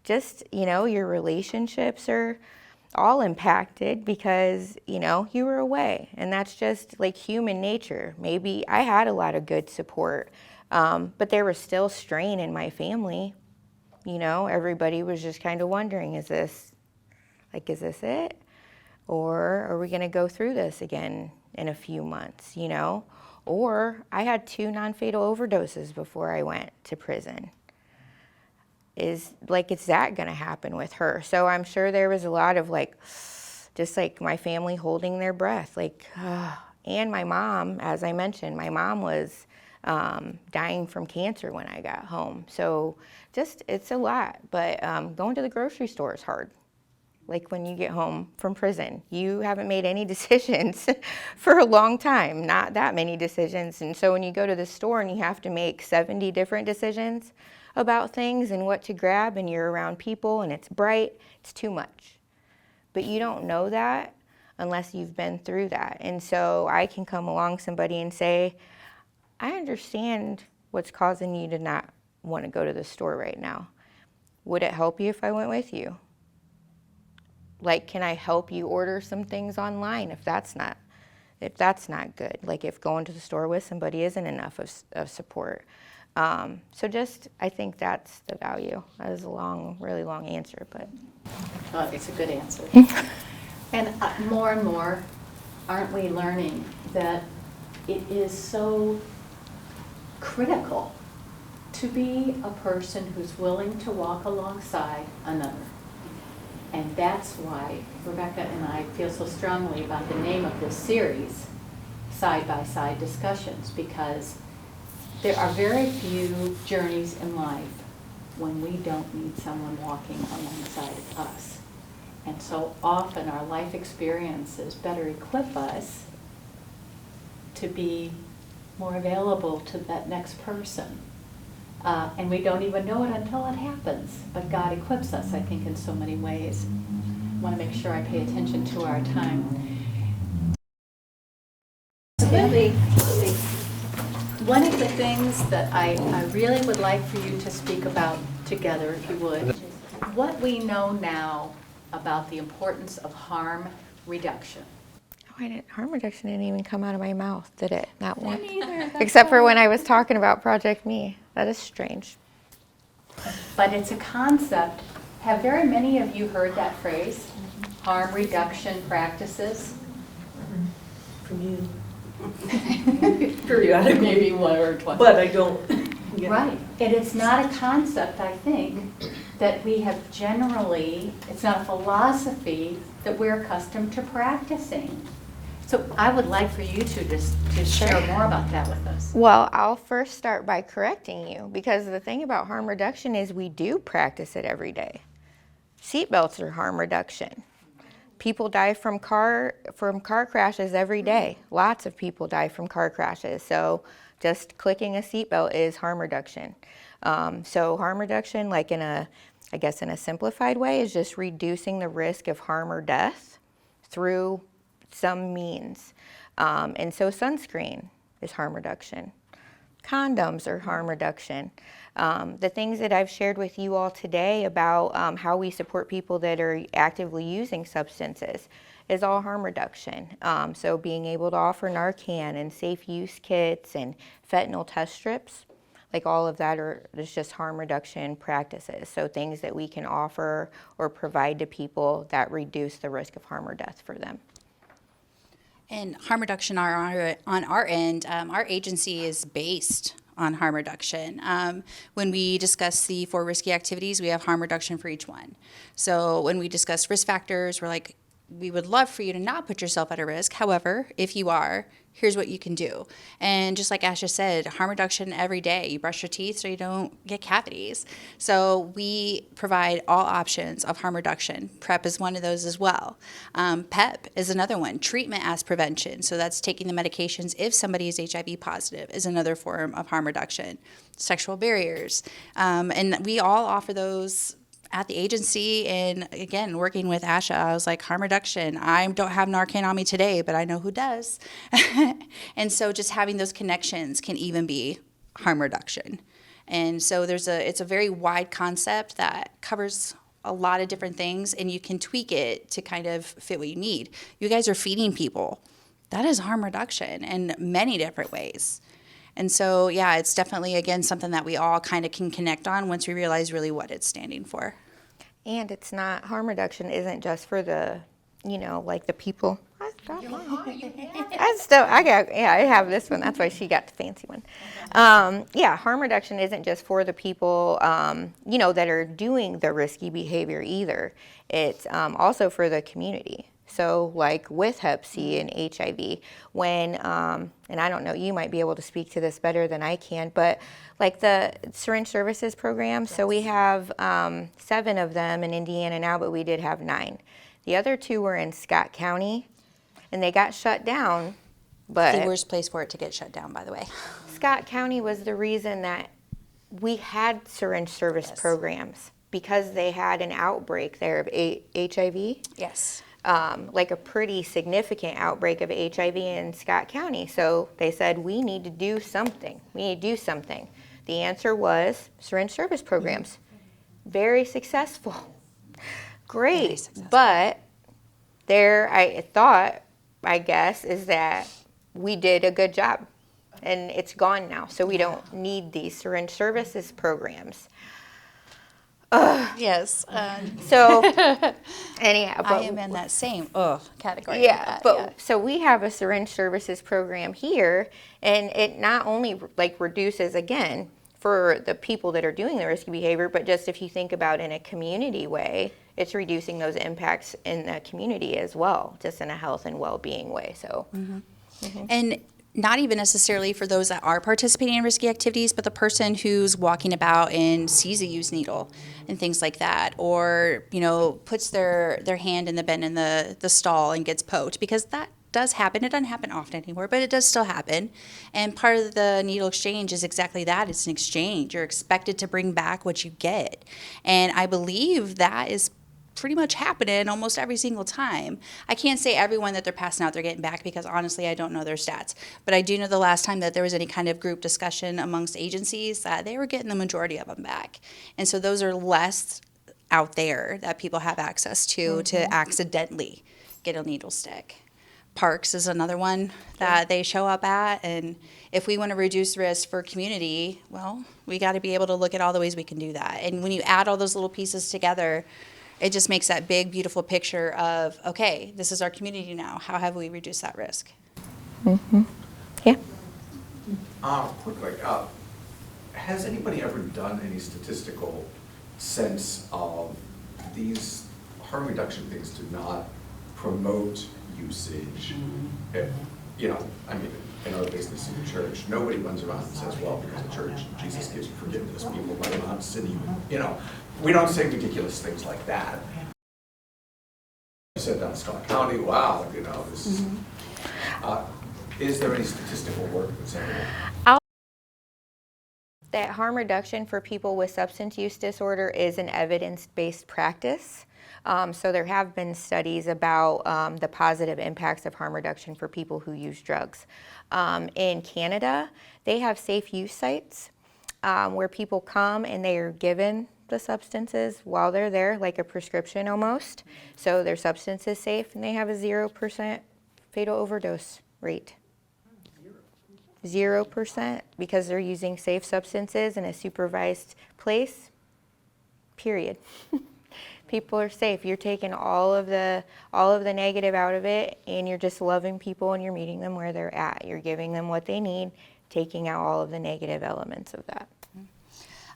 Just, you know, your relationships are all impacted because, you know, you were away, and that's just like human nature. Maybe I had a lot of good support, but there was still strain in my family. You know, everybody was just kind of wondering, is this it? Or are we going to go through this again in a few months, you know? Or I had 2 non-fatal overdoses before I went to prison. Is that going to happen with her? So I'm sure there was a lot of like, just like my family holding their breath, like, and my mom, as I mentioned, my mom was dying from cancer when I got home. So just, it's a lot, but going to the grocery store is hard. Like when you get home from prison, you haven't made any decisions for a long time, not that many decisions. And so when you go to the store and you have to make 70 different decisions about things and what to grab, and you're around people and it's bright, it's too much. But you don't know that unless you've been through that. And so I can come along somebody and say, I understand what's causing you to not want to go to the store right now. Would it help you if I went with you? Like, can I help you order some things online if that's not good? Like if going to the store with somebody isn't enough of support. So just, I think that's the value. That was a really long answer, but. Oh, it's a good answer. And more and more, aren't we learning that it is so critical to be a person who's willing to walk alongside another. And that's why Rebecca and I feel so strongly about the name of this series, Side-by-Side Discussions, because there are very few journeys in life when we don't need someone walking alongside of us. And so often our life experiences better equip us to be more available to that next person. And we don't even know it until it happens. But God equips us, I think, in so many ways. I want to make sure I pay attention to our time. One of the things that I really would like for you to speak about together, if you would. What we know now about the importance of harm reduction. Oh, harm reduction didn't even come out of my mouth, did it? Not one. Me neither. Except for when I was talking about Project Me. That is strange. But it's a concept. Have very many of you heard that phrase? Harm reduction practices? From you. Periodically. Maybe one or twice. But I don't. Yeah. Right. And it's not a concept, I think, that we have generally, it's not a philosophy that we're accustomed to practicing. So I would like for you to just share more about that with us. Well, I'll first start by correcting you, because the thing about harm reduction is we do practice it every day. Seatbelts are harm reduction. People die from car crashes every day. Lots of people die from car crashes. So just clicking a seatbelt is harm reduction. So harm reduction, like in a simplified way, is just reducing the risk of harm or death through some means. And so sunscreen is harm reduction. Condoms are harm reduction. The things that I've shared with you all today about how we support people that are actively using substances is all harm reduction. So being able to offer Narcan and safe use kits and fentanyl test strips, like all of that is just harm reduction practices. So things that we can offer or provide to people that reduce the risk of harm or death for them. And harm reduction on our end, our agency is based on harm reduction. When we discuss the 4 risky activities, we have harm reduction for each one. So when we discuss risk factors, we're like, we would love for you to not put yourself at a risk. However, if you are, here's what you can do. And just like Asha said, harm reduction every day. You brush your teeth so you don't get cavities. So we provide all options of harm reduction. PrEP is one of those as well. PEP is another one. Treatment as prevention. So that's taking the medications if somebody is HIV positive is another form of harm reduction. Sexual barriers. And we all offer those at the agency. And again, working with Asha, I was like, harm reduction. I don't have Narcan on me today, but I know who does. And so just having those connections can even be harm reduction. And so it's a very wide concept that covers a lot of different things, and you can tweak it to kind of fit what you need. You guys are feeding people. That is harm reduction in many different ways. And so, yeah, it's definitely, again, something that we all kind of can connect on once we realize really what it's standing for. And it's not, harm reduction isn't just for the, like the people. I have this one. That's why she got the fancy one. Harm reduction isn't just for the people, that are doing the risky behavior either. It's also for the community. So like with Hep C and HIV, when, and I don't know, you might be able to speak to this better than I can, but like the syringe services program, so we have 7 of them in Indiana now, but we did have 9. The other 2 were in Scott County, and they got shut down, but... The worst place for it to get shut down, by the way. Scott County was the reason that we had syringe service programs, because they had an outbreak there of HIV. Yes. Like a pretty significant outbreak of HIV in Scott County. So they said, we need to do something. The answer was syringe service programs. Very successful. Great. Very successful. But there, I guess, is that we did a good job. And it's gone now. So we don't need these syringe services programs. Yes. So, anyhow, but I am in that same category. Yeah, so we have a syringe services program here, and it not only like reduces, again, for the people that are doing the risky behavior, but just if you think about in a community way, it's reducing those impacts in the community as well, just in a health and well-being way. So, And not even necessarily for those that are participating in risky activities, but the person who's walking about and sees a used needle and things like that, or, puts their hand in the bin in the stall and gets poked, because that does happen. It doesn't happen often anymore, but it does still happen. And part of the needle exchange is exactly that. It's an exchange. You're expected to bring back what you get. And I believe that is pretty much happening almost every single time. I can't say everyone that they're passing out they're getting back because honestly I don't know their stats. But I do know the last time that there was any kind of group discussion amongst agencies that they were getting the majority of them back. And so those are less out there that people have access to accidentally get a needle stick. Parks is another one that they show up at, and if we want to reduce risk for community, well, we got to be able to look at all the ways we can do that. And when you add all those little pieces together, it just makes that big, beautiful picture of, okay, this is our community now. How have we reduced that risk? Yeah. Quickly, has anybody ever done any statistical sense of these harm reduction things do not promote usage? If, you know, I mean, in our business in the church, nobody runs around and says, well, because of church, Jesus gives you forgiveness, people run around sinning, you know. We don't say ridiculous things like that. You said down in Scott County, wow, you know, this is there any statistical work that's ever? That harm reduction for people with substance use disorder is an evidence-based practice. So there have been studies about the positive impacts of harm reduction for people who use drugs. In Canada, they have safe use sites where people come and they are given the substances while they're there, like a prescription almost. So their substance is safe and they have a 0% fatal overdose rate. 0% because they're using safe substances in a supervised place, period. People are safe. You're taking all of the negative out of it, and you're just loving people and you're meeting them where they're at. You're giving them what they need, taking out all of the negative elements of that.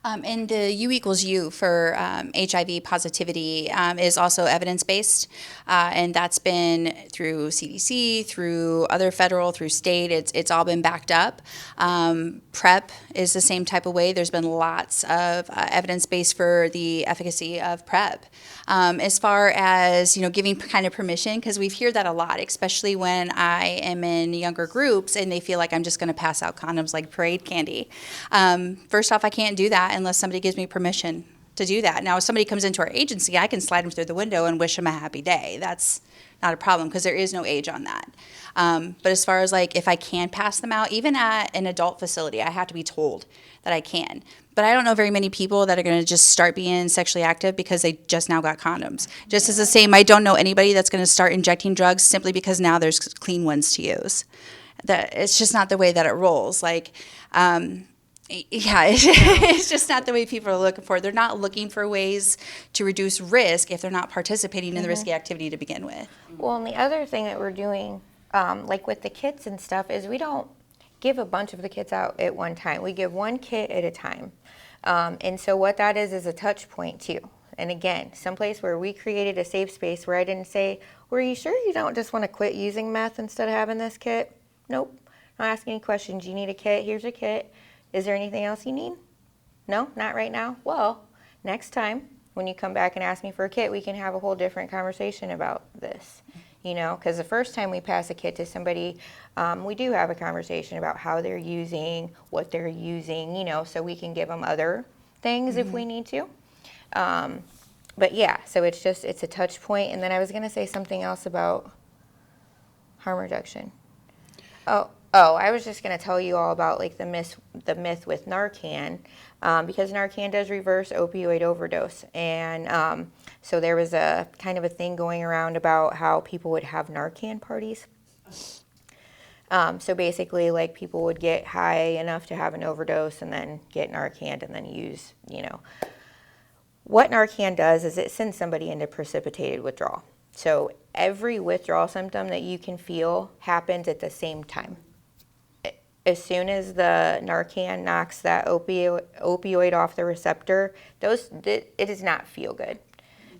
And the U equals U for HIV positivity is also evidence-based, and that's been through CDC, through other federal, through state. It's all been backed up. PrEP is the same type of way. There's been lots of evidence-based for the efficacy of PrEP. As far as, you know, giving kind of permission, because we hear that a lot, especially when I am in younger groups and they feel like I'm just going to pass out condoms like parade candy. First off, I can't do that unless somebody gives me permission to do that. Now, if somebody comes into our agency, I can slide them through the window and wish them a happy day. That's not a problem because there is no age on that. But as far as like if I can pass them out, even at an adult facility, I have to be told that I can. But I don't know very many people that are going to just start being sexually active because they just now got condoms. Just as the same, I don't know anybody that's going to start injecting drugs simply because now there's clean ones to use. It's just not the way that it rolls. Like, it's just not the way people are looking for it. They're not looking for ways to reduce risk if they're not participating in the risky activity to begin with. Well, and the other thing that we're doing, like with the kits and stuff, is we don't give a bunch of the kits out at one time. We give one kit at a time. And so what that is a touch point too. And again, someplace where we created a safe space where I didn't say, well, are you sure you don't just want to quit using meth instead of having this kit? Nope. Not asking any questions. You need a kit. Here's a kit. Is there anything else you need? No, not right now. Well, next time when you come back and ask me for a kit, we can have a whole different conversation about this. You know, because the first time we pass a kit to somebody, we do have a conversation about how they're using, what they're using, you know, so we can give them other things if we need to. But yeah, so it's a touch point. And then I was going to say something else about harm reduction. Oh, I was just going to tell you all about like the myth with Narcan, because Narcan does reverse opioid overdose. And so there was a kind of a thing going around about how people would have Narcan parties. So basically like people would get high enough to have an overdose and then get Narcan and then use, you know. What Narcan does is it sends somebody into precipitated withdrawal. So every withdrawal symptom that you can feel happens at the same time. As soon as the Narcan knocks that opioid off the receptor, it does not feel good.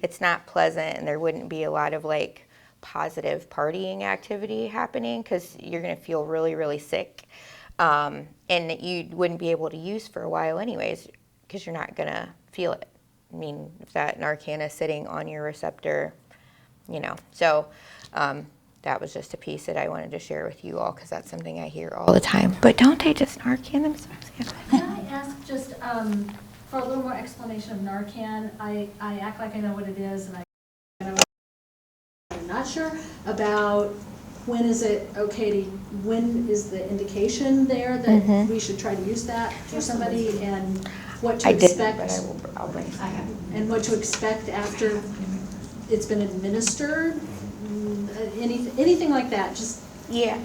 It's not pleasant, and there wouldn't be a lot of like positive partying activity happening because you're going to feel really, really sick. And you wouldn't be able to use for a while anyways because you're not going to feel it. I mean, if that Narcan is sitting on your receptor, you know. So that was just a piece that I wanted to share with you all because that's something I hear all the time. But don't they just Narcan themselves? Can I ask just for a little more explanation of Narcan? I act like I know what it is, and I sure about when is the indication there that we should try to use that for somebody, and what to I didn't, expect. but I'll bring some. And what to expect after it's been administered, anything like that, just. Yeah.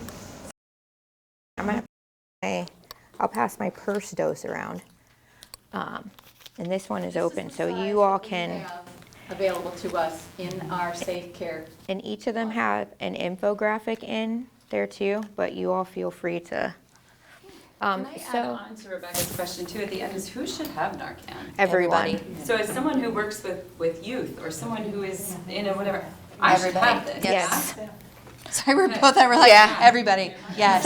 I'll pass my purse dose around. And this one is open, so you all can, Available to us in our Safe Care. and each of them have an infographic in there too, but you all feel free to. Can I add on to Rebecca's question too at the end, is who should have Narcan? Everyone. So as someone who works with youth, or someone who is in a whatever, I should have this. Yes. Sorry, we're both that we're like, Yeah. everybody, yes.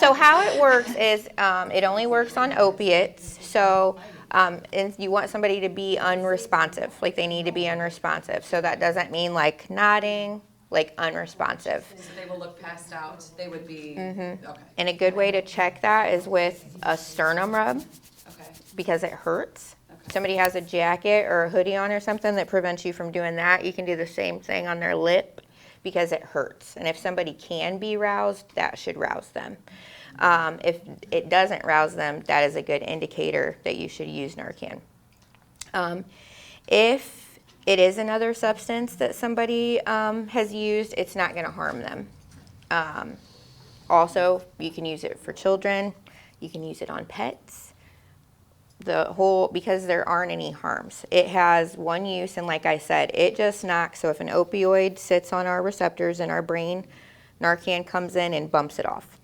So how it works is, it only works on opiates. So, and you want somebody to be unresponsive, like they need to be unresponsive. So that doesn't mean like nodding, like unresponsive. So they will look passed out, they would be, okay, And a good way to check that is with a sternum rub, okay. because it hurts. Okay. Somebody has a jacket or a hoodie on or something that prevents you from doing that, you can do the same thing on their lip because it hurts. And if somebody can be roused, that should rouse them. If it doesn't rouse them, that is a good indicator that you should use Narcan. If it is another substance that somebody has used, it's not going to harm them. Also, you can use it for children. You can use it on pets. Because there aren't any harms. It has one use, and like I said, it just knocks. So if an opioid sits on our receptors in our brain, Narcan comes in and bumps it off.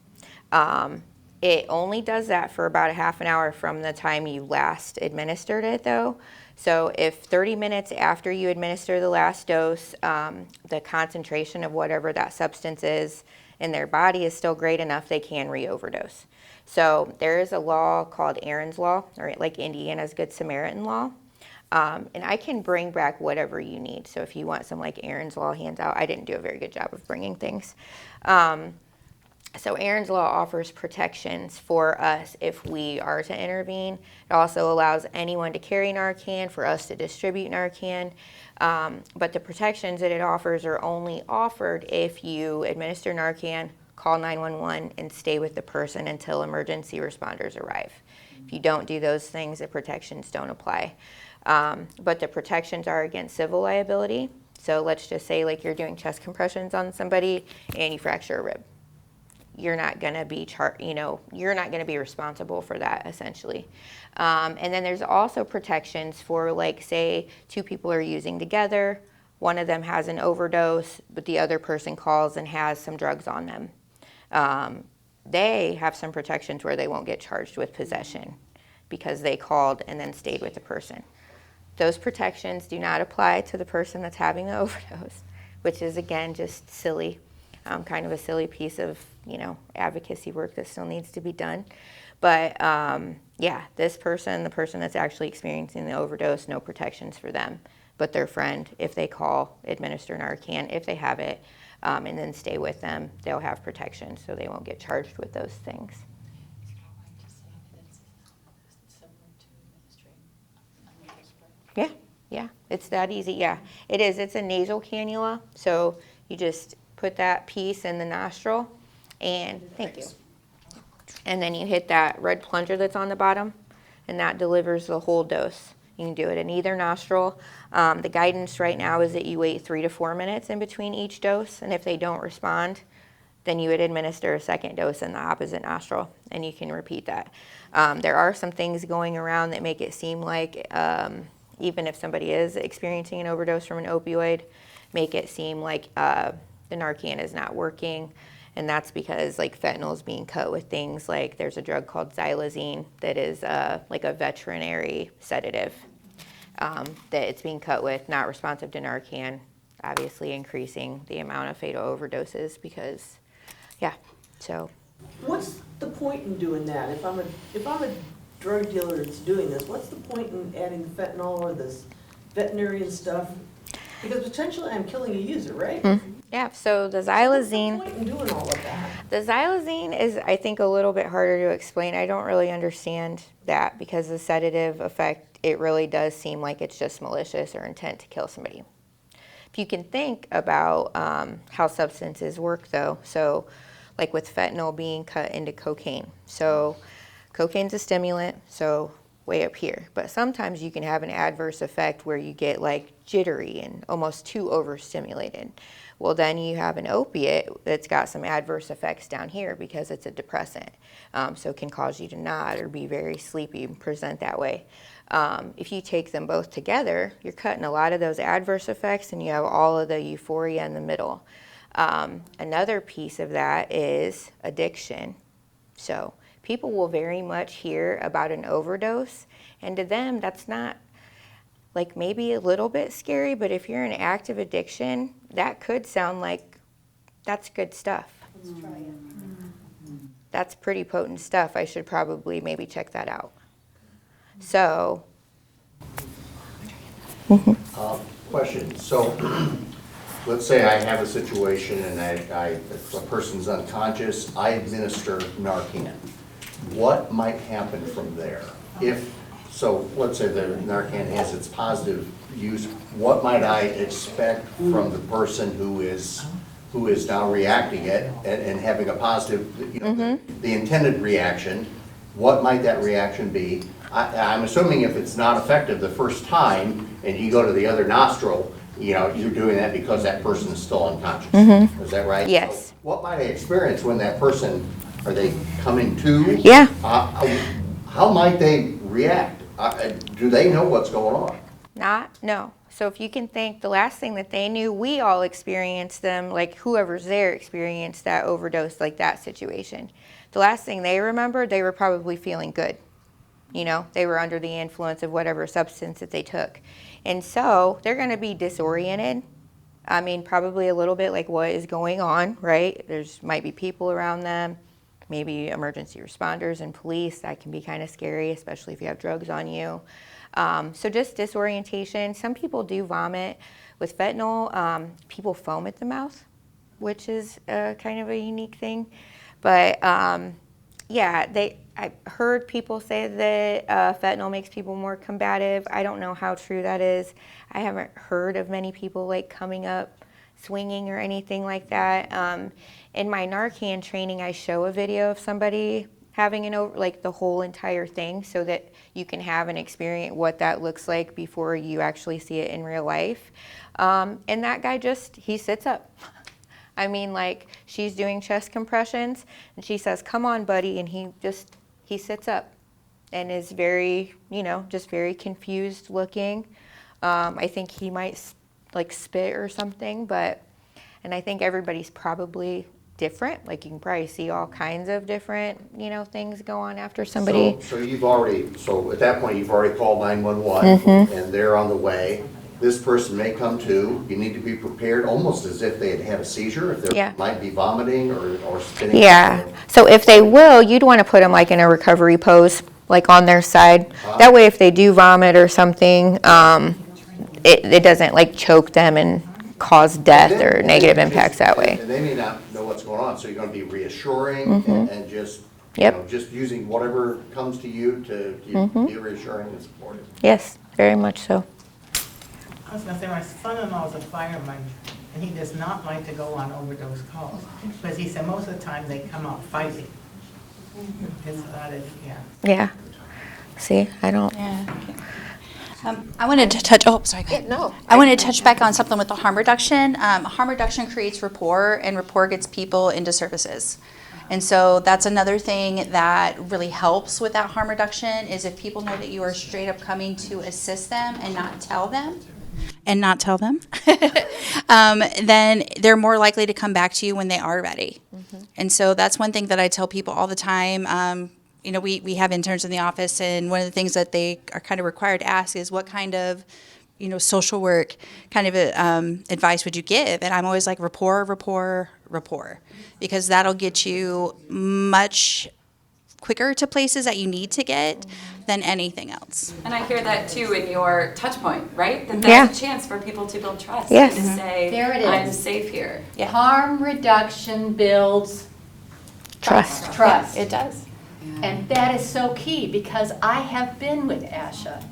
It only does that for about a half an hour from the time you last administered it though. So if 30 minutes after you administer the last dose, the concentration of whatever that substance is in their body is still great enough, they can re-overdose. So there is a law called Aaron's Law, or like Indiana's Good Samaritan Law. And I can bring back whatever you need. So if you want some like Aaron's Law handout, I didn't do a very good job of bringing things. So Aaron's Law offers protections for us if we are to intervene. It also allows anyone to carry Narcan, for us to distribute Narcan. But the protections that it offers are only offered if you administer Narcan, call 911, and stay with the person until emergency responders arrive. If you don't do those things, the protections don't apply. But the protections are against civil liability. So let's just say like you're doing chest compressions on somebody and you fracture a rib. You're not going to be you're not going to be responsible for that essentially. And then there's also protections for like say two people are using together, one of them has an overdose, but the other person calls and has some drugs on them. They have some protections where they won't get charged with possession because they called and then stayed with the person. Those protections do not apply to the person that's having the overdose, which is again just silly. Kind of a silly piece of, advocacy work that still needs to be done. But yeah, the person that's actually experiencing the overdose, no protections for them. But their friend, if they call, administer Narcan, if they have it, and then stay with them, they'll have protection, so they won't get charged with those things. Yeah, it's that easy, yeah. It is, it's a nasal cannula, so you just put that piece in the nostril, and thank you. And then you hit that red plunger that's on the bottom, and that delivers the whole dose. You can do it in either nostril. The guidance right now is that you wait 3 to 4 minutes in between each dose, and if they don't respond, then you would administer a second dose in the opposite nostril, and you can repeat that. There are some things going around that make it seem like even if somebody is experiencing an overdose from an opioid, make it seem like the Narcan is not working, and that's because like fentanyl is being cut with things like there's a drug called xylazine that is like a veterinary sedative that it's being cut with, not responsive to Narcan, obviously increasing the amount of fatal overdoses because, yeah, so. What's the point in doing that? If I'm a drug dealer that's doing this, what's the point in adding fentanyl or this veterinarian stuff? Because potentially I'm killing a user, right? Mm-hmm. Yeah, so the xylazine. What's the point in doing all of that? The xylazine is, I think, a little bit harder to explain. I don't really understand that because the sedative effect, it really does seem like it's just malicious or intent to kill somebody. If you can think about how substances work though, so like with fentanyl being cut into cocaine. So cocaine's a stimulant, so way up here. But sometimes you can have an adverse effect where you get like jittery and almost too overstimulated. Well, then you have an opiate that's got some adverse effects down here because it's a depressant. So it can cause you to nod or be very sleepy and present that way. If you take them both together, you're cutting a lot of those adverse effects and you have all of the euphoria in the middle. Another piece of that is addiction. So people will very much hear about an overdose, and to them, that's not like maybe a little bit scary, but if you're in active addiction, that could sound like that's good stuff. Let's try it. That's pretty potent stuff. I should probably maybe check that out. So, question. So, let's say I have a situation and a person's unconscious. I administer Narcan. What might happen from there? So let's say the Narcan has its positive use. What might I expect from the person who is now reacting it and having a positive, the intended reaction? What might that reaction be? I'm assuming if it's not effective the first time and you go to the other nostril, you're doing that because that person is still unconscious. Is that right? yes. So what might I experience when that person, are they coming to? Yeah. How might they react? Do they know what's going on? No. So if you can think, the last thing that they knew, we all experienced them, like whoever's there experienced that overdose, like that situation. The last thing they remembered, they were probably feeling good. They were under the influence of whatever substance that they took. And so they're going to be disoriented. I mean, probably a little bit like what is going on, right? There's might be people around them, maybe emergency responders and police. That can be kind of scary, especially if you have drugs on you. So just disorientation. Some people do vomit. With fentanyl, people foam at the mouth, which is kind of a unique thing. But I've heard people say that fentanyl makes people more combative. I don't know how true that is. I haven't heard of many people like coming up swinging or anything like that. In my Narcan training, I show a video of somebody having the whole entire thing so that you can have an experience what that looks like before you actually see it in real life. And that guy he sits up. I mean, like, she's doing chest compressions, and she says, "Come on, buddy," and he sits up and is very, just very confused looking. I think he might, spit or something, and I think everybody's probably different. Like, you can probably see all kinds of different, things go on after somebody. So at that point, you've already called 911, and they're on the way. This person may come to. You need to be prepared, almost as if they had had a seizure, if they might be vomiting or spitting. Yeah. So if they will, you'd want to put them in a recovery pose, on their side. That way, if they do vomit or something, it doesn't choke them and cause death or negative impacts that way. And they may not know what's going on, so you're going to be reassuring and just just using whatever comes to you to be reassuring and supportive. Yes, very much so. I was going to say, my son-in-law is a fireman, and he does not like to go on overdose calls, because he said most of the time they come out fighting. Yeah. See, I don't. Yeah. I wanted to touch. Oh, sorry. I wanted to touch back on something with the harm reduction. Harm reduction creates rapport, and rapport gets people into services. And so that's another thing that really helps with that harm reduction is if people know that you are straight up coming to assist them and not tell them. Then they're more likely to come back to you when they are ready. And so that's one thing that I tell people all the time. We have interns in the office, and one of the things that they are kind of required to ask is what kind of, social work kind of advice would you give? And I'm always like rapport, because that'll get you much quicker to places that you need to get than anything else. And I hear that too in your touch point, right? That that's a chance for people to build trust and to say, there it is. I'm safe here. Yeah. Harm reduction builds Trust. Trust. Yeah, it does. And that is so key, because I have been with Asha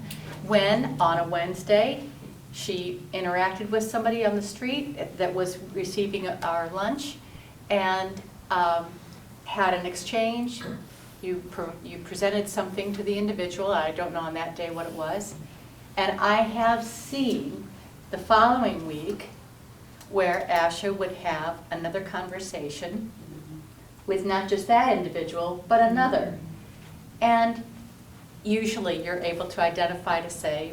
when on a Wednesday She interacted with somebody on the street that was receiving our lunch and had an exchange. You presented something to the individual. I don't know on that day what it was. And I have seen the following week where Asha would have another conversation with not just that individual, but another. And usually you're able to identify to say,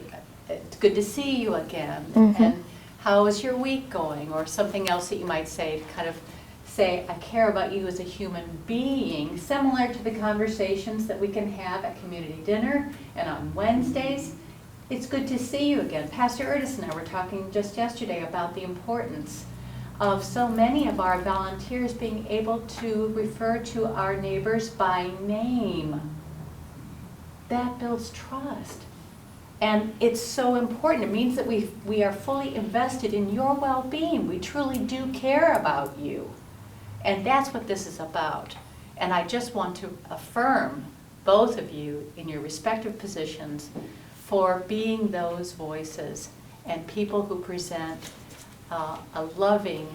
it's good to see you again, and how is your week going, or something else that you might say to kind of say, I care about you as a human being, similar to the conversations that we can have at community dinner and on Wednesdays. It's good to see you again. Pastor Erdis and I were talking just yesterday about the importance of so many of our volunteers being able to refer to our neighbors by name. That builds trust. And it's so important. It means that we are fully invested in your well-being. We truly do care about you. And that's what this is about. And I just want to affirm both of you in your respective positions for being those voices and people who present a loving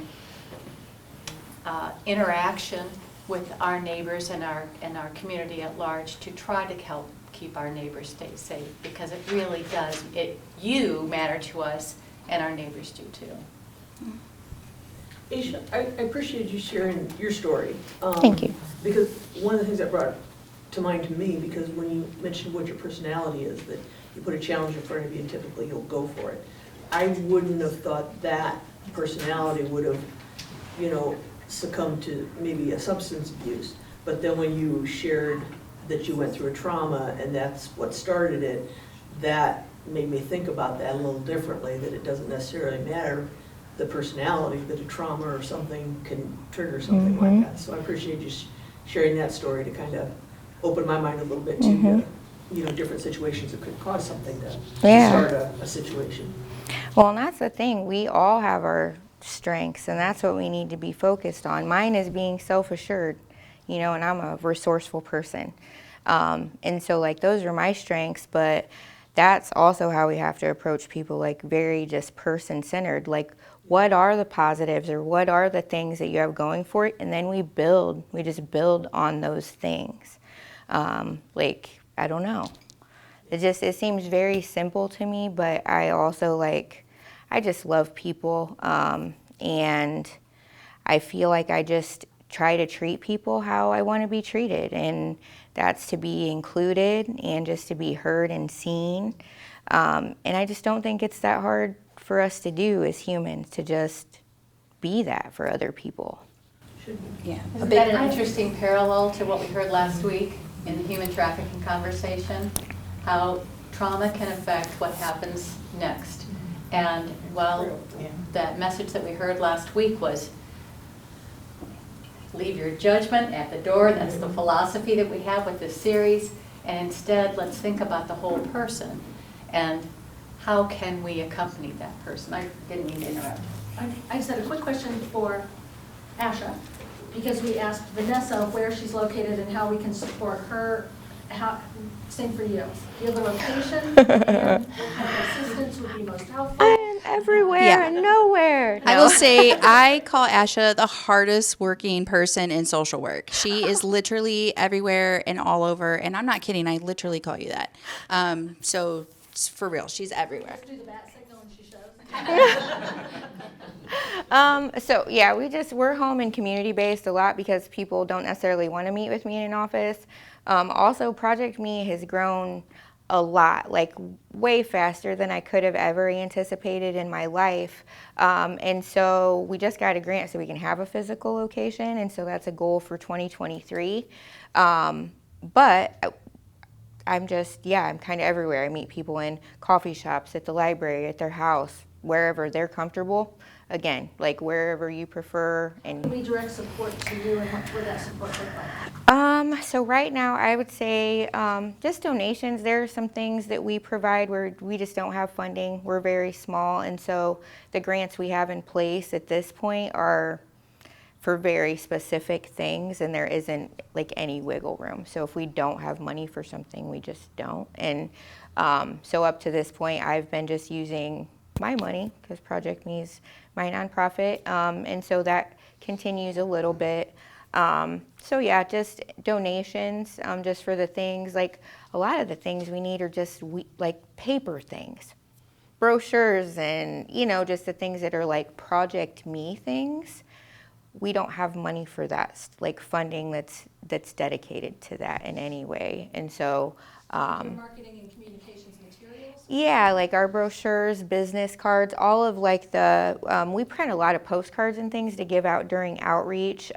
interaction with our neighbors and our community at large to try to help keep our neighbors stay safe, because it really does. You matter to us, and our neighbors do too. Aisha, I appreciate you sharing your story. Thank you. Because one of the things that brought to mind to me, because when you mentioned what your personality is, that you put a challenge in front of you and typically you'll go for it. I wouldn't have thought that personality would have, succumbed to maybe a substance abuse. But then when you shared that you went through a trauma and that's what started it, that made me think about that a little differently, that it doesn't necessarily matter the personality, that a trauma or something can trigger something like that. So I appreciate you sharing that story to kind of open my mind a little bit to different situations that could cause something to start a situation. Well, and that's the thing. We all have our strengths, and that's what we need to be focused on. Mine is being self-assured, and I'm a resourceful person. And so, those are my strengths, but that's also how we have to approach people, very just person-centered. What are the positives, or what are the things that you have going for it? And then we just build on those things. I don't know. It seems very simple to me, but I also I just love people, and I feel like I just try to treat people how I want to be treated, and that's to be included and just to be heard and seen. And I just don't think it's that hard for us to do as humans, to just be that for other people. Yeah. Isn't that an interesting parallel to what we heard last week in the human trafficking conversation? How trauma can affect what happens next. And that message that we heard last week was, leave your judgment at the door. That's the philosophy that we have with this series. And instead, let's think about the whole person. And how can we accompany that person? I didn't mean to interrupt. I just had a quick question for Asha, because we asked Vanessa where she's located and how we can support her. Same for you. Do you have a location? And what kind of assistance would be most helpful? I am everywhere and nowhere. I will say I call Asha the hardest working person in social work. She is literally everywhere and all over, and I'm not kidding. I literally call you that. So for real, she's everywhere. Do the bat signal and she shows. We're home and community based a lot because people don't necessarily want to meet with me in an office. Also, Project Me has grown a lot, way faster than I could have ever anticipated in my life. And so we just got a grant so we can have a physical location, and so that's a goal for 2023. But I'm kind of everywhere. I meet people in coffee shops, at the library, at their house, wherever they're comfortable. Again, wherever you prefer. And Can we direct support to you, and what would that support look like? So right now I would say just donations. There are some things that we provide where we just don't have funding. We're very small, and so the grants we have in place at this point are for very specific things, and there isn't any wiggle room. So if we don't have money for something, we just don't. And so up to this point, I've been just using my money, because Project Me is my nonprofit, and so that continues a little bit. So yeah, just donations, just for the things, like a lot of the things we need are just like paper things, brochures, and just the things that are like Project Me things. We don't have money for that, like funding that's dedicated to that in any way, and so. Marketing and communications materials? Yeah, like our brochures, business cards, all of like we print a lot of postcards and things to give out during outreach.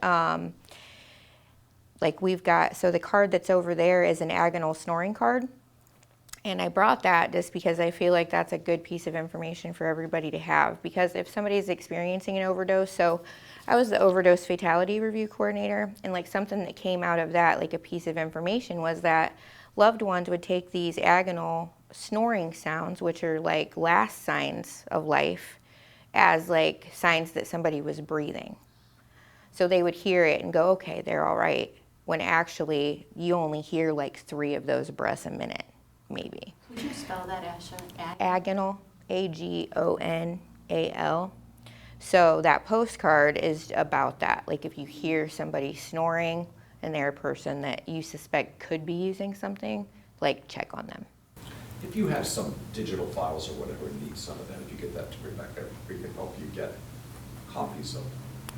Like we've got, so the card that's over there is an agonal snoring card. And I brought that just because I feel like that's a good piece of information for everybody to have. Because if somebody's experiencing an overdose, so I was the overdose fatality review coordinator, and like something that came out of that, like a piece of information, was that loved ones would take these agonal snoring sounds, which are like last signs of life, as like signs that somebody was breathing. So they would hear it and go, okay, they're all right, when actually you only hear like 3 of those breaths a minute, maybe. Would you spell that, Asha? Agonal, Agonal. So that postcard is about that. Like if you hear somebody snoring and they're a person that you suspect could be using something, like check on them. If you have some digital files or whatever, and need some of that, if you get that to Rebecca, we can help you get copies of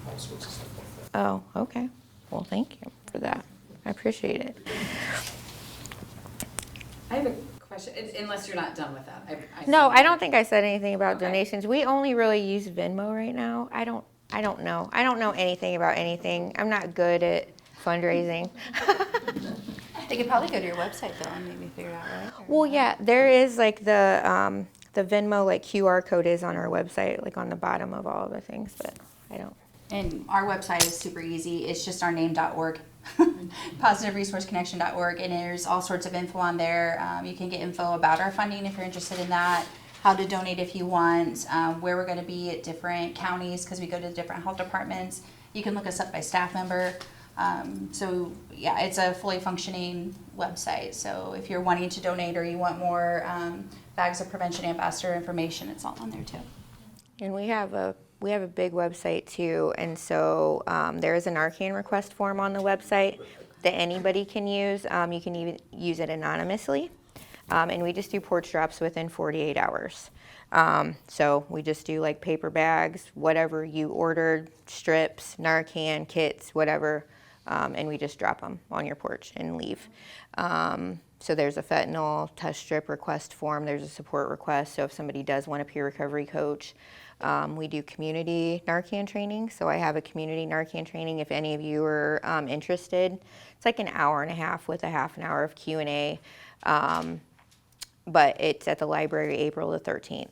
all sorts of stuff like that. Oh, okay. Well, thank you for that. I appreciate it. I have a question, unless you're not done with that. No, I don't think I said anything about Okay. donations. We only really use Venmo right now. I don't know. I don't know anything about anything. I'm not good at fundraising. They could probably go to your website though and maybe figure it out, right? Well, yeah, there is like the Venmo like QR code is on our website, like on the bottom of all of the things, but I don't. And our website is super easy. It's just our name.org, positiveresourceconnection.org, and there's all sorts of info on there. You can get info about our funding if you're interested in that, how to donate if you want, where we're going to be at different counties because we go to different health departments. You can look us up by staff member. So yeah, it's a fully functioning website. So if you're wanting to donate or you want more bags of prevention ambassador information, it's all on there too. And we have a big website too, and so there is a Narcan request form on the website that anybody can use. You can even use it anonymously, and we just do porch drops within 48 hours. So we just do like paper bags, whatever you ordered, strips, Narcan, kits, whatever, and we just drop them on your porch and leave. So there's a fentanyl test strip request form, there's a support request, so if somebody does want a peer recovery coach. We do community Narcan training, so I have a community Narcan training if any of you are interested. It's like an hour and a half with a half an hour of Q&A, but it's at the library April the 13th.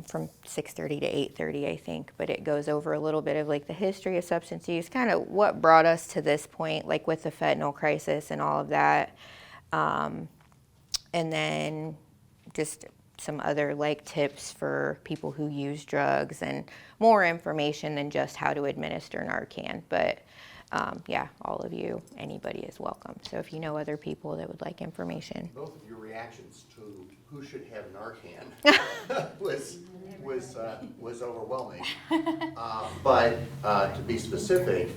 From 6:30 to 8:30, I think, but it goes over a little bit of like the history of substance use, kind of what brought us to this point, like with the fentanyl crisis and all of that, and then just some other like tips for people who use drugs and more information than just how to administer Narcan. But yeah, all of you, anybody is welcome. So if you know other people that would like information. Both of your reactions to who should have Narcan was overwhelming. But to be specific,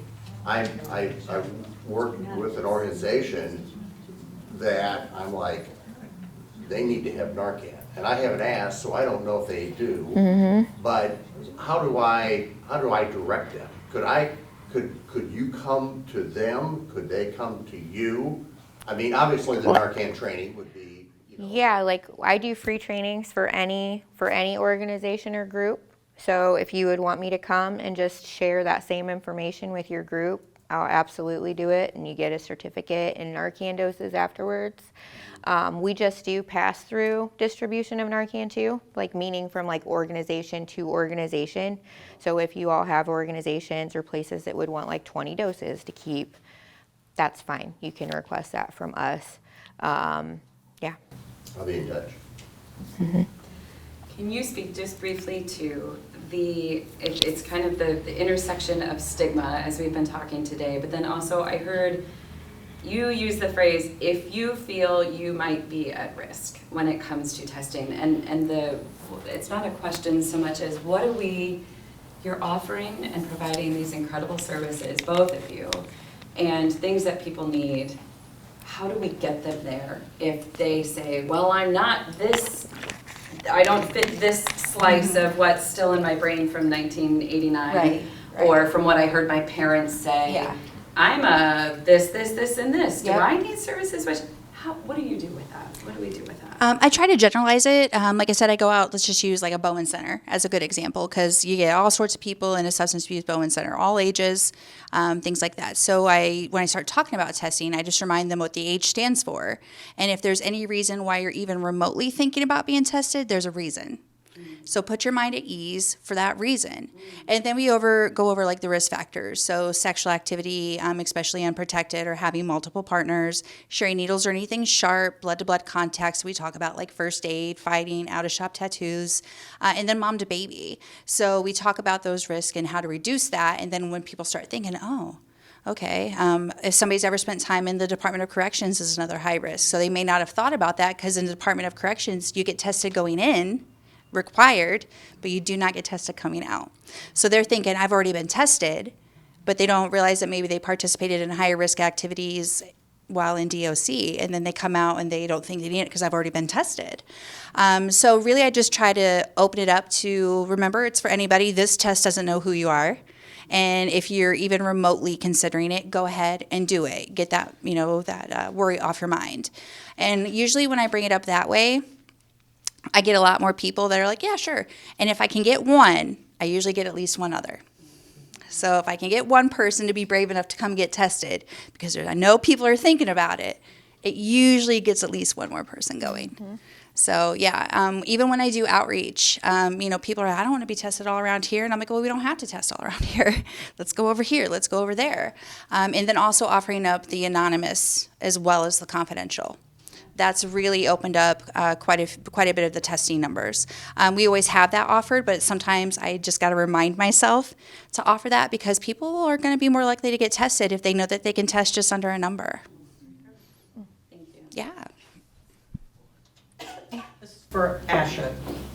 I work with an organization that I'm like, they need to have Narcan. And I haven't asked, so I don't know if they do. Mm-hmm. But how do I direct them? Could you come to them? Could they come to you? I mean, obviously the Narcan training would be, Yeah, like I do free trainings for any organization or group. So if you would want me to come and just share that same information with your group, I'll absolutely do it, and you get a certificate and Narcan doses afterwards. We just do pass-through distribution of Narcan too, like meaning from like organization to organization. So if you all have organizations or places that would want like 20 doses to keep, that's fine. You can request that from us. Yeah. I'll be in touch. Mm-hmm. Can you speak just briefly to it's kind of the intersection of stigma as we've been talking today, but then also I heard you use the phrase, if you feel you might be at risk when it comes to testing. And it's not a question so much as you're offering and providing these incredible services, both of you, and things that people need. How do we get them there if they say, well, I don't fit this slice of what's still in my brain from 1989, Right. or from what I heard my parents say. Yeah. I'm a this, and this. Yep. Do I need services? What do you do with that? What do we do with that? I try to generalize it. Like I said, I go out, let's just use like a Bowen Center as a good example, because you get all sorts of people in a substance abuse Bowen Center, all ages, things like that. So when I start talking about testing, I just remind them what the H stands for. And if there's any reason why you're even remotely thinking about being tested, there's a reason. So put your mind at ease for that reason. And then we go over like the risk factors. So sexual activity, especially unprotected, or having multiple partners, sharing needles or anything sharp, blood-to-blood contact. So we talk about like first aid, fighting, out-of-shop tattoos, and then mom to baby. So we talk about those risks and how to reduce that. And then when people start thinking, oh, okay, if somebody's ever spent time in the Department of Corrections is another high risk. So they may not have thought about that, because in the Department of Corrections, you get tested going in, required, but you do not get tested coming out. So they're thinking, I've already been tested, but they don't realize that maybe they participated in higher risk activities while in DOC, and then they come out and they don't think they need it because I've already been tested. So really I just try to open it up to, remember, it's for anybody. This test doesn't know who you are. And if you're even remotely considering it, go ahead and do it. Get that, that worry off your mind. And usually when I bring it up that way, I get a lot more people that are like, yeah, sure. And if I can get one, I usually get at least one other. So if I can get one person to be brave enough to come get tested, because I know people are thinking about it, it usually gets at least one more person going. Mm-hmm. So yeah, even when I do outreach, people are, I don't want to be tested all around here. And I'm like, well, we don't have to test all around here. Let's go over here. Let's go over there. And then also offering up the anonymous as well as the confidential. That's really opened up quite a bit of the testing numbers. We always have that offered, but sometimes I just got to remind myself to offer that, because people are going to be more likely to get tested if they know that they can test just under a number. Thank you. Yeah. This is for Asha.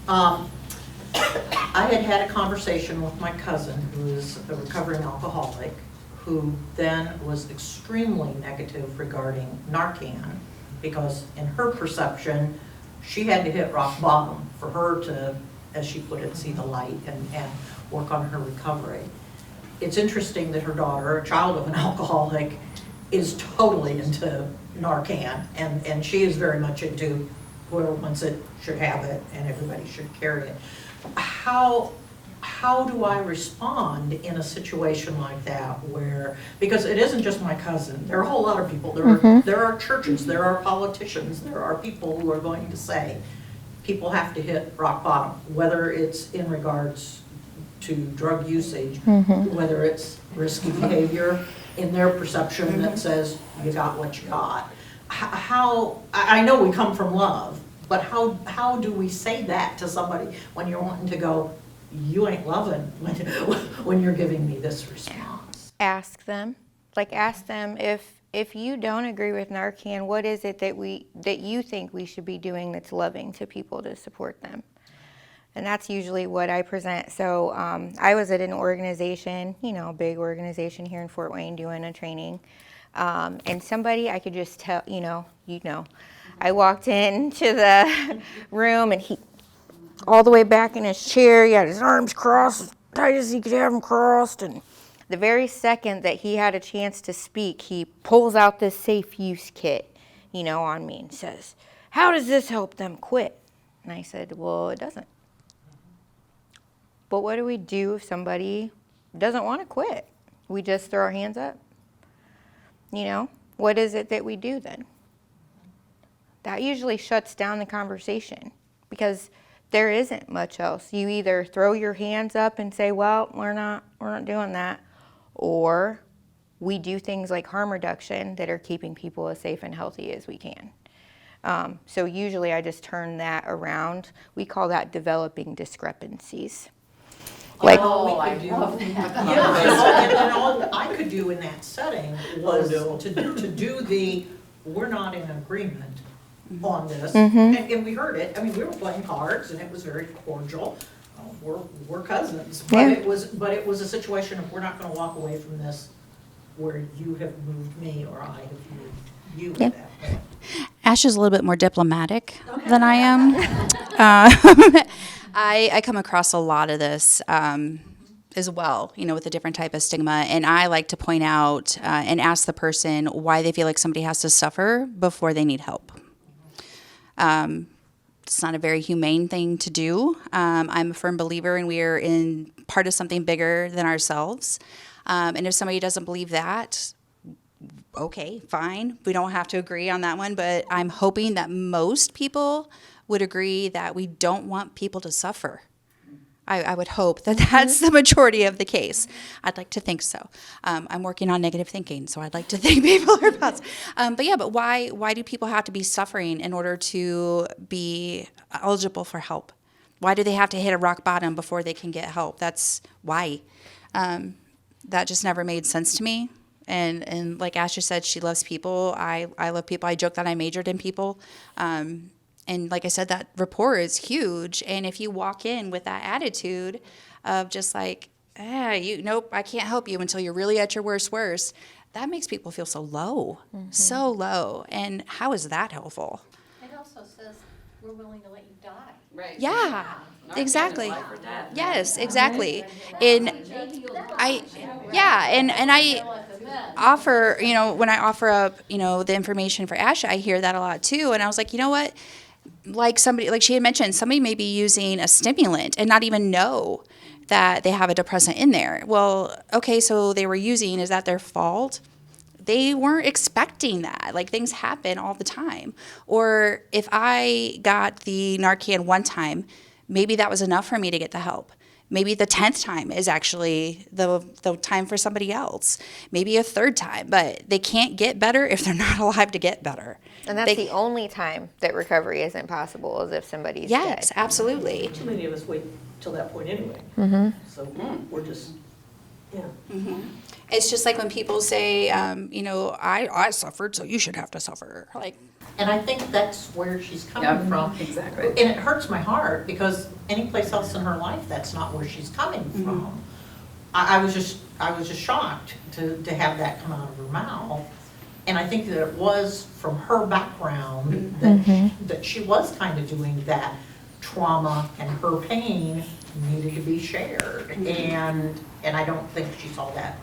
I had a conversation with my cousin, who is a recovering alcoholic, who then was extremely negative regarding Narcan, because in her perception, she had to hit rock bottom for her to, as she put it, see the light and work on her recovery. It's interesting that her daughter, a child of an alcoholic, is totally into Narcan, and she is very much into whoever wants it should have it and everybody should carry it. How do I respond in a situation like that, where, because it isn't just my cousin, there are a whole lot of people, there are churches, there are politicians, there are people who are going to say people have to hit rock bottom, whether it's in regards to drug usage, whether it's risky behavior in their perception that says you got what you got. I know we come from love, but how do we say that to somebody when you're wanting to go, you ain't loving when you're giving me this response? Ask them. Ask them, if you don't agree with Narcan, what is it that you think we should be doing that's loving to people to support them? And that's usually what I present. So I was at an organization, a big organization here in Fort Wayne, doing a training. And somebody, I could just tell, I walked into the room and he, all the way back in his chair, he had his arms crossed, as tight as he could have them crossed. And the very second that he had a chance to speak, he pulls out this safe use kit, on me and says, how does this help them quit? And I said, well, it doesn't. But what do we do if somebody doesn't want to quit? We just throw our hands up? What is it that we do then? That usually shuts down the conversation, because there isn't much else. You either throw your hands up and say, well, we're not doing that, or we do things like harm reduction that are keeping people as safe and healthy as we can. So usually I just turn that around. We call that developing discrepancies. Like- all we could do. Yeah, and all I could do in that setting was to do the, we're not in agreement on this. And we heard it, I mean, we were playing cards and it was very cordial. We're cousins, but Yeah. it was a situation of, we're not gonna walk away from this where you have moved me or I have moved you at Yeah. that point. Ash is a little bit more diplomatic than I am. I come across a lot of this as well, with a different type of stigma. And I like to point out and ask the person why they feel like somebody has to suffer before they need help. It's not a very humane thing to do. I'm a firm believer and we are in part of something bigger than ourselves. And if somebody doesn't believe that, okay, fine. We don't have to agree on that one, but I'm hoping that most people would agree that we don't want people to suffer. I would hope that that's the majority of the case. I'd like to think so. I'm working on negative thinking, so I'd like to think people are positive. But why do people have to be suffering in order to be eligible for help? Why do they have to hit a rock bottom before they can get help? That's why. That just never made sense to me. And like Ashley said, she loves people. I love people. I joke that I majored in people. And like I said, that rapport is huge. And if you walk in with that attitude of just like, nope, I can't help you until you're really at your worst, that makes people feel so low, so low. And how is that helpful? It also says we're willing to let you die. Right. Yeah, exactly. Yes, exactly. And I offer, when I offer up, the information for Asha, I hear that a lot too. And I was like, you know what? Like she had mentioned, somebody may be using a stimulant and not even know that they have a depressant in there. Well, okay, so they were using, is that their fault? They weren't expecting that. Like, things happen all the time. Or if I got the Narcan one time, maybe that was enough for me to get the help. Maybe the 10th time is actually the time for somebody else. Maybe a third time, but they can't get better if they're not alive to get better. And that's the only time that recovery isn't possible, is if somebody's Yes, dead. absolutely. Too many of us wait till that point anyway. So we're just, yeah. It's just like when people say, I suffered, so you should have to suffer. Like, And I think that's where she's coming from. Exactly. And it hurts my heart because any place else in her life, that's not where she's coming from. I was just shocked to have that come out of her mouth. And I think that it was from her background that she was kind of doing that. Trauma and her pain needed to be shared. And I don't think she saw that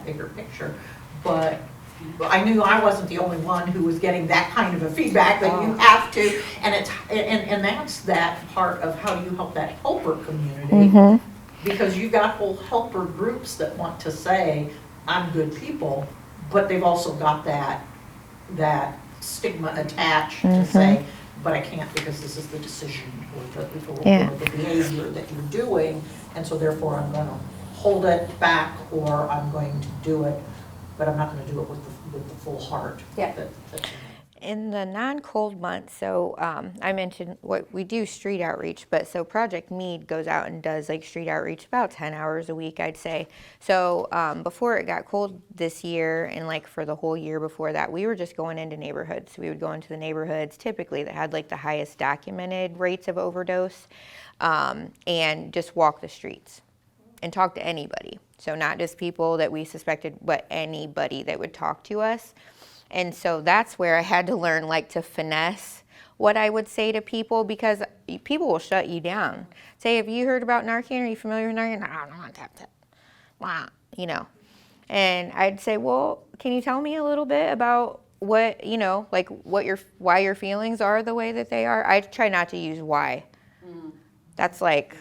bigger picture. But I knew I wasn't the only one who was getting that kind of a feedback, that you have to, and that's that part of how you help that helper community. Because you've got whole helper groups that want to say, I'm good people, but they've also got that stigma attached to say, but I can't because this is the decision or the behavior that you're doing, and so therefore I'm going to hold it back or I'm going to do it, but I'm not going to do it with the full heart. Yeah. That's In the non-cold months, so I mentioned what we do, street outreach, but so Project Mead goes out and does like street outreach about 10 hours a week, I'd say. So before it got cold this year, and like for the whole year before that, we were just going into neighborhoods. We would go into the neighborhoods typically that had like the highest documented rates of overdose, and just walk the streets and talk to anybody. So not just people that we suspected, but anybody that would talk to us. And so that's where I had to learn like to finesse what I would say to people, because people will shut you down. Say, have you heard about Narcan? Are you familiar with Narcan? No, I don't want that. Wow, And I'd say, well, can you tell me a little bit about what, like why your feelings are the way that they are? I try not to use why. That's like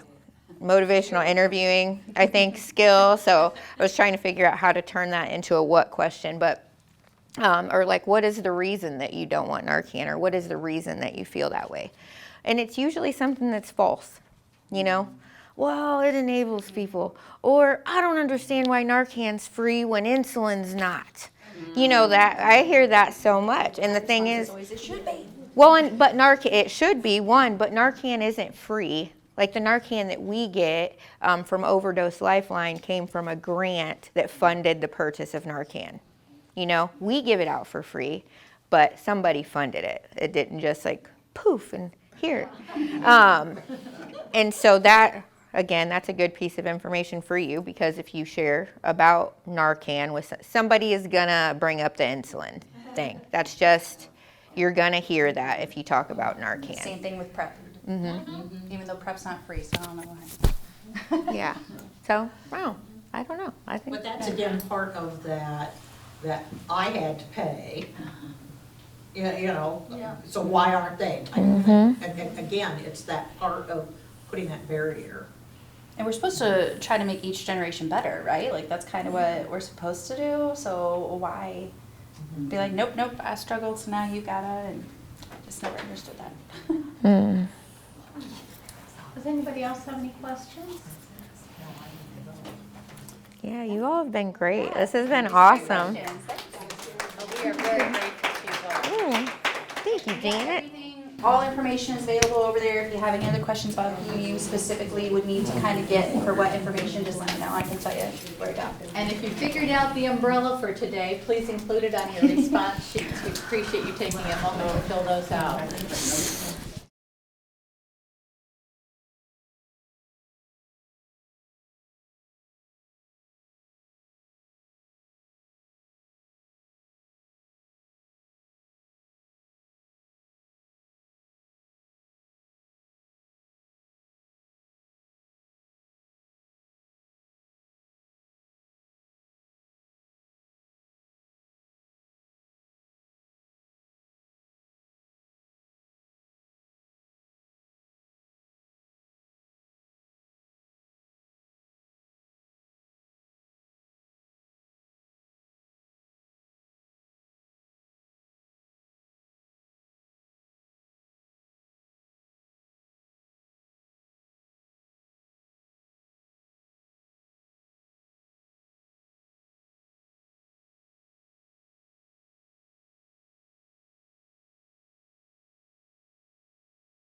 motivational interviewing, I think, skill. So I was trying to figure out how to turn that into a what question, but or like, what is the reason that you don't want Narcan, or what is the reason that you feel that way? And it's usually something that's false, Well, it enables people, or I don't understand why Narcan's free when insulin's not. That I hear that so much, and the thing is, it should be. well, but Narcan, it should be one, but Narcan isn't free Like the Narcan that we get from Overdose Lifeline came from a grant that funded the purchase of Narcan. You know, we give it out for free, but somebody funded it. It didn't just like poof and here. And so that, again, that's a good piece of information for you, because if you share about Narcan with somebody is gonna bring up the insulin thing. That's just, you're gonna hear that if you talk about Narcan. Same thing with PrEP. Even though PrEP's not free, so I don't know why. Yeah. So, wow, I don't know. I think. But that's again part of that I had to pay. You know, Yeah. so why aren't they? And again, it's that part of putting that barrier. And we're supposed to try to make each generation better, right? Like that's kind of what we're supposed to do. So why be like, nope, I struggled, so now you gotta, and I just never understood that. Does anybody else have any questions? Yeah, you all have been great. This has been awesome. We are very grateful to you both. Thank you, Janet. All information is available over there. If you have any other questions about who you specifically would need to kind of get for what information, just let me know. I can tell you where to go. And if you figured out the umbrella for today, please include it on your response sheets. We appreciate you taking a moment to fill those out.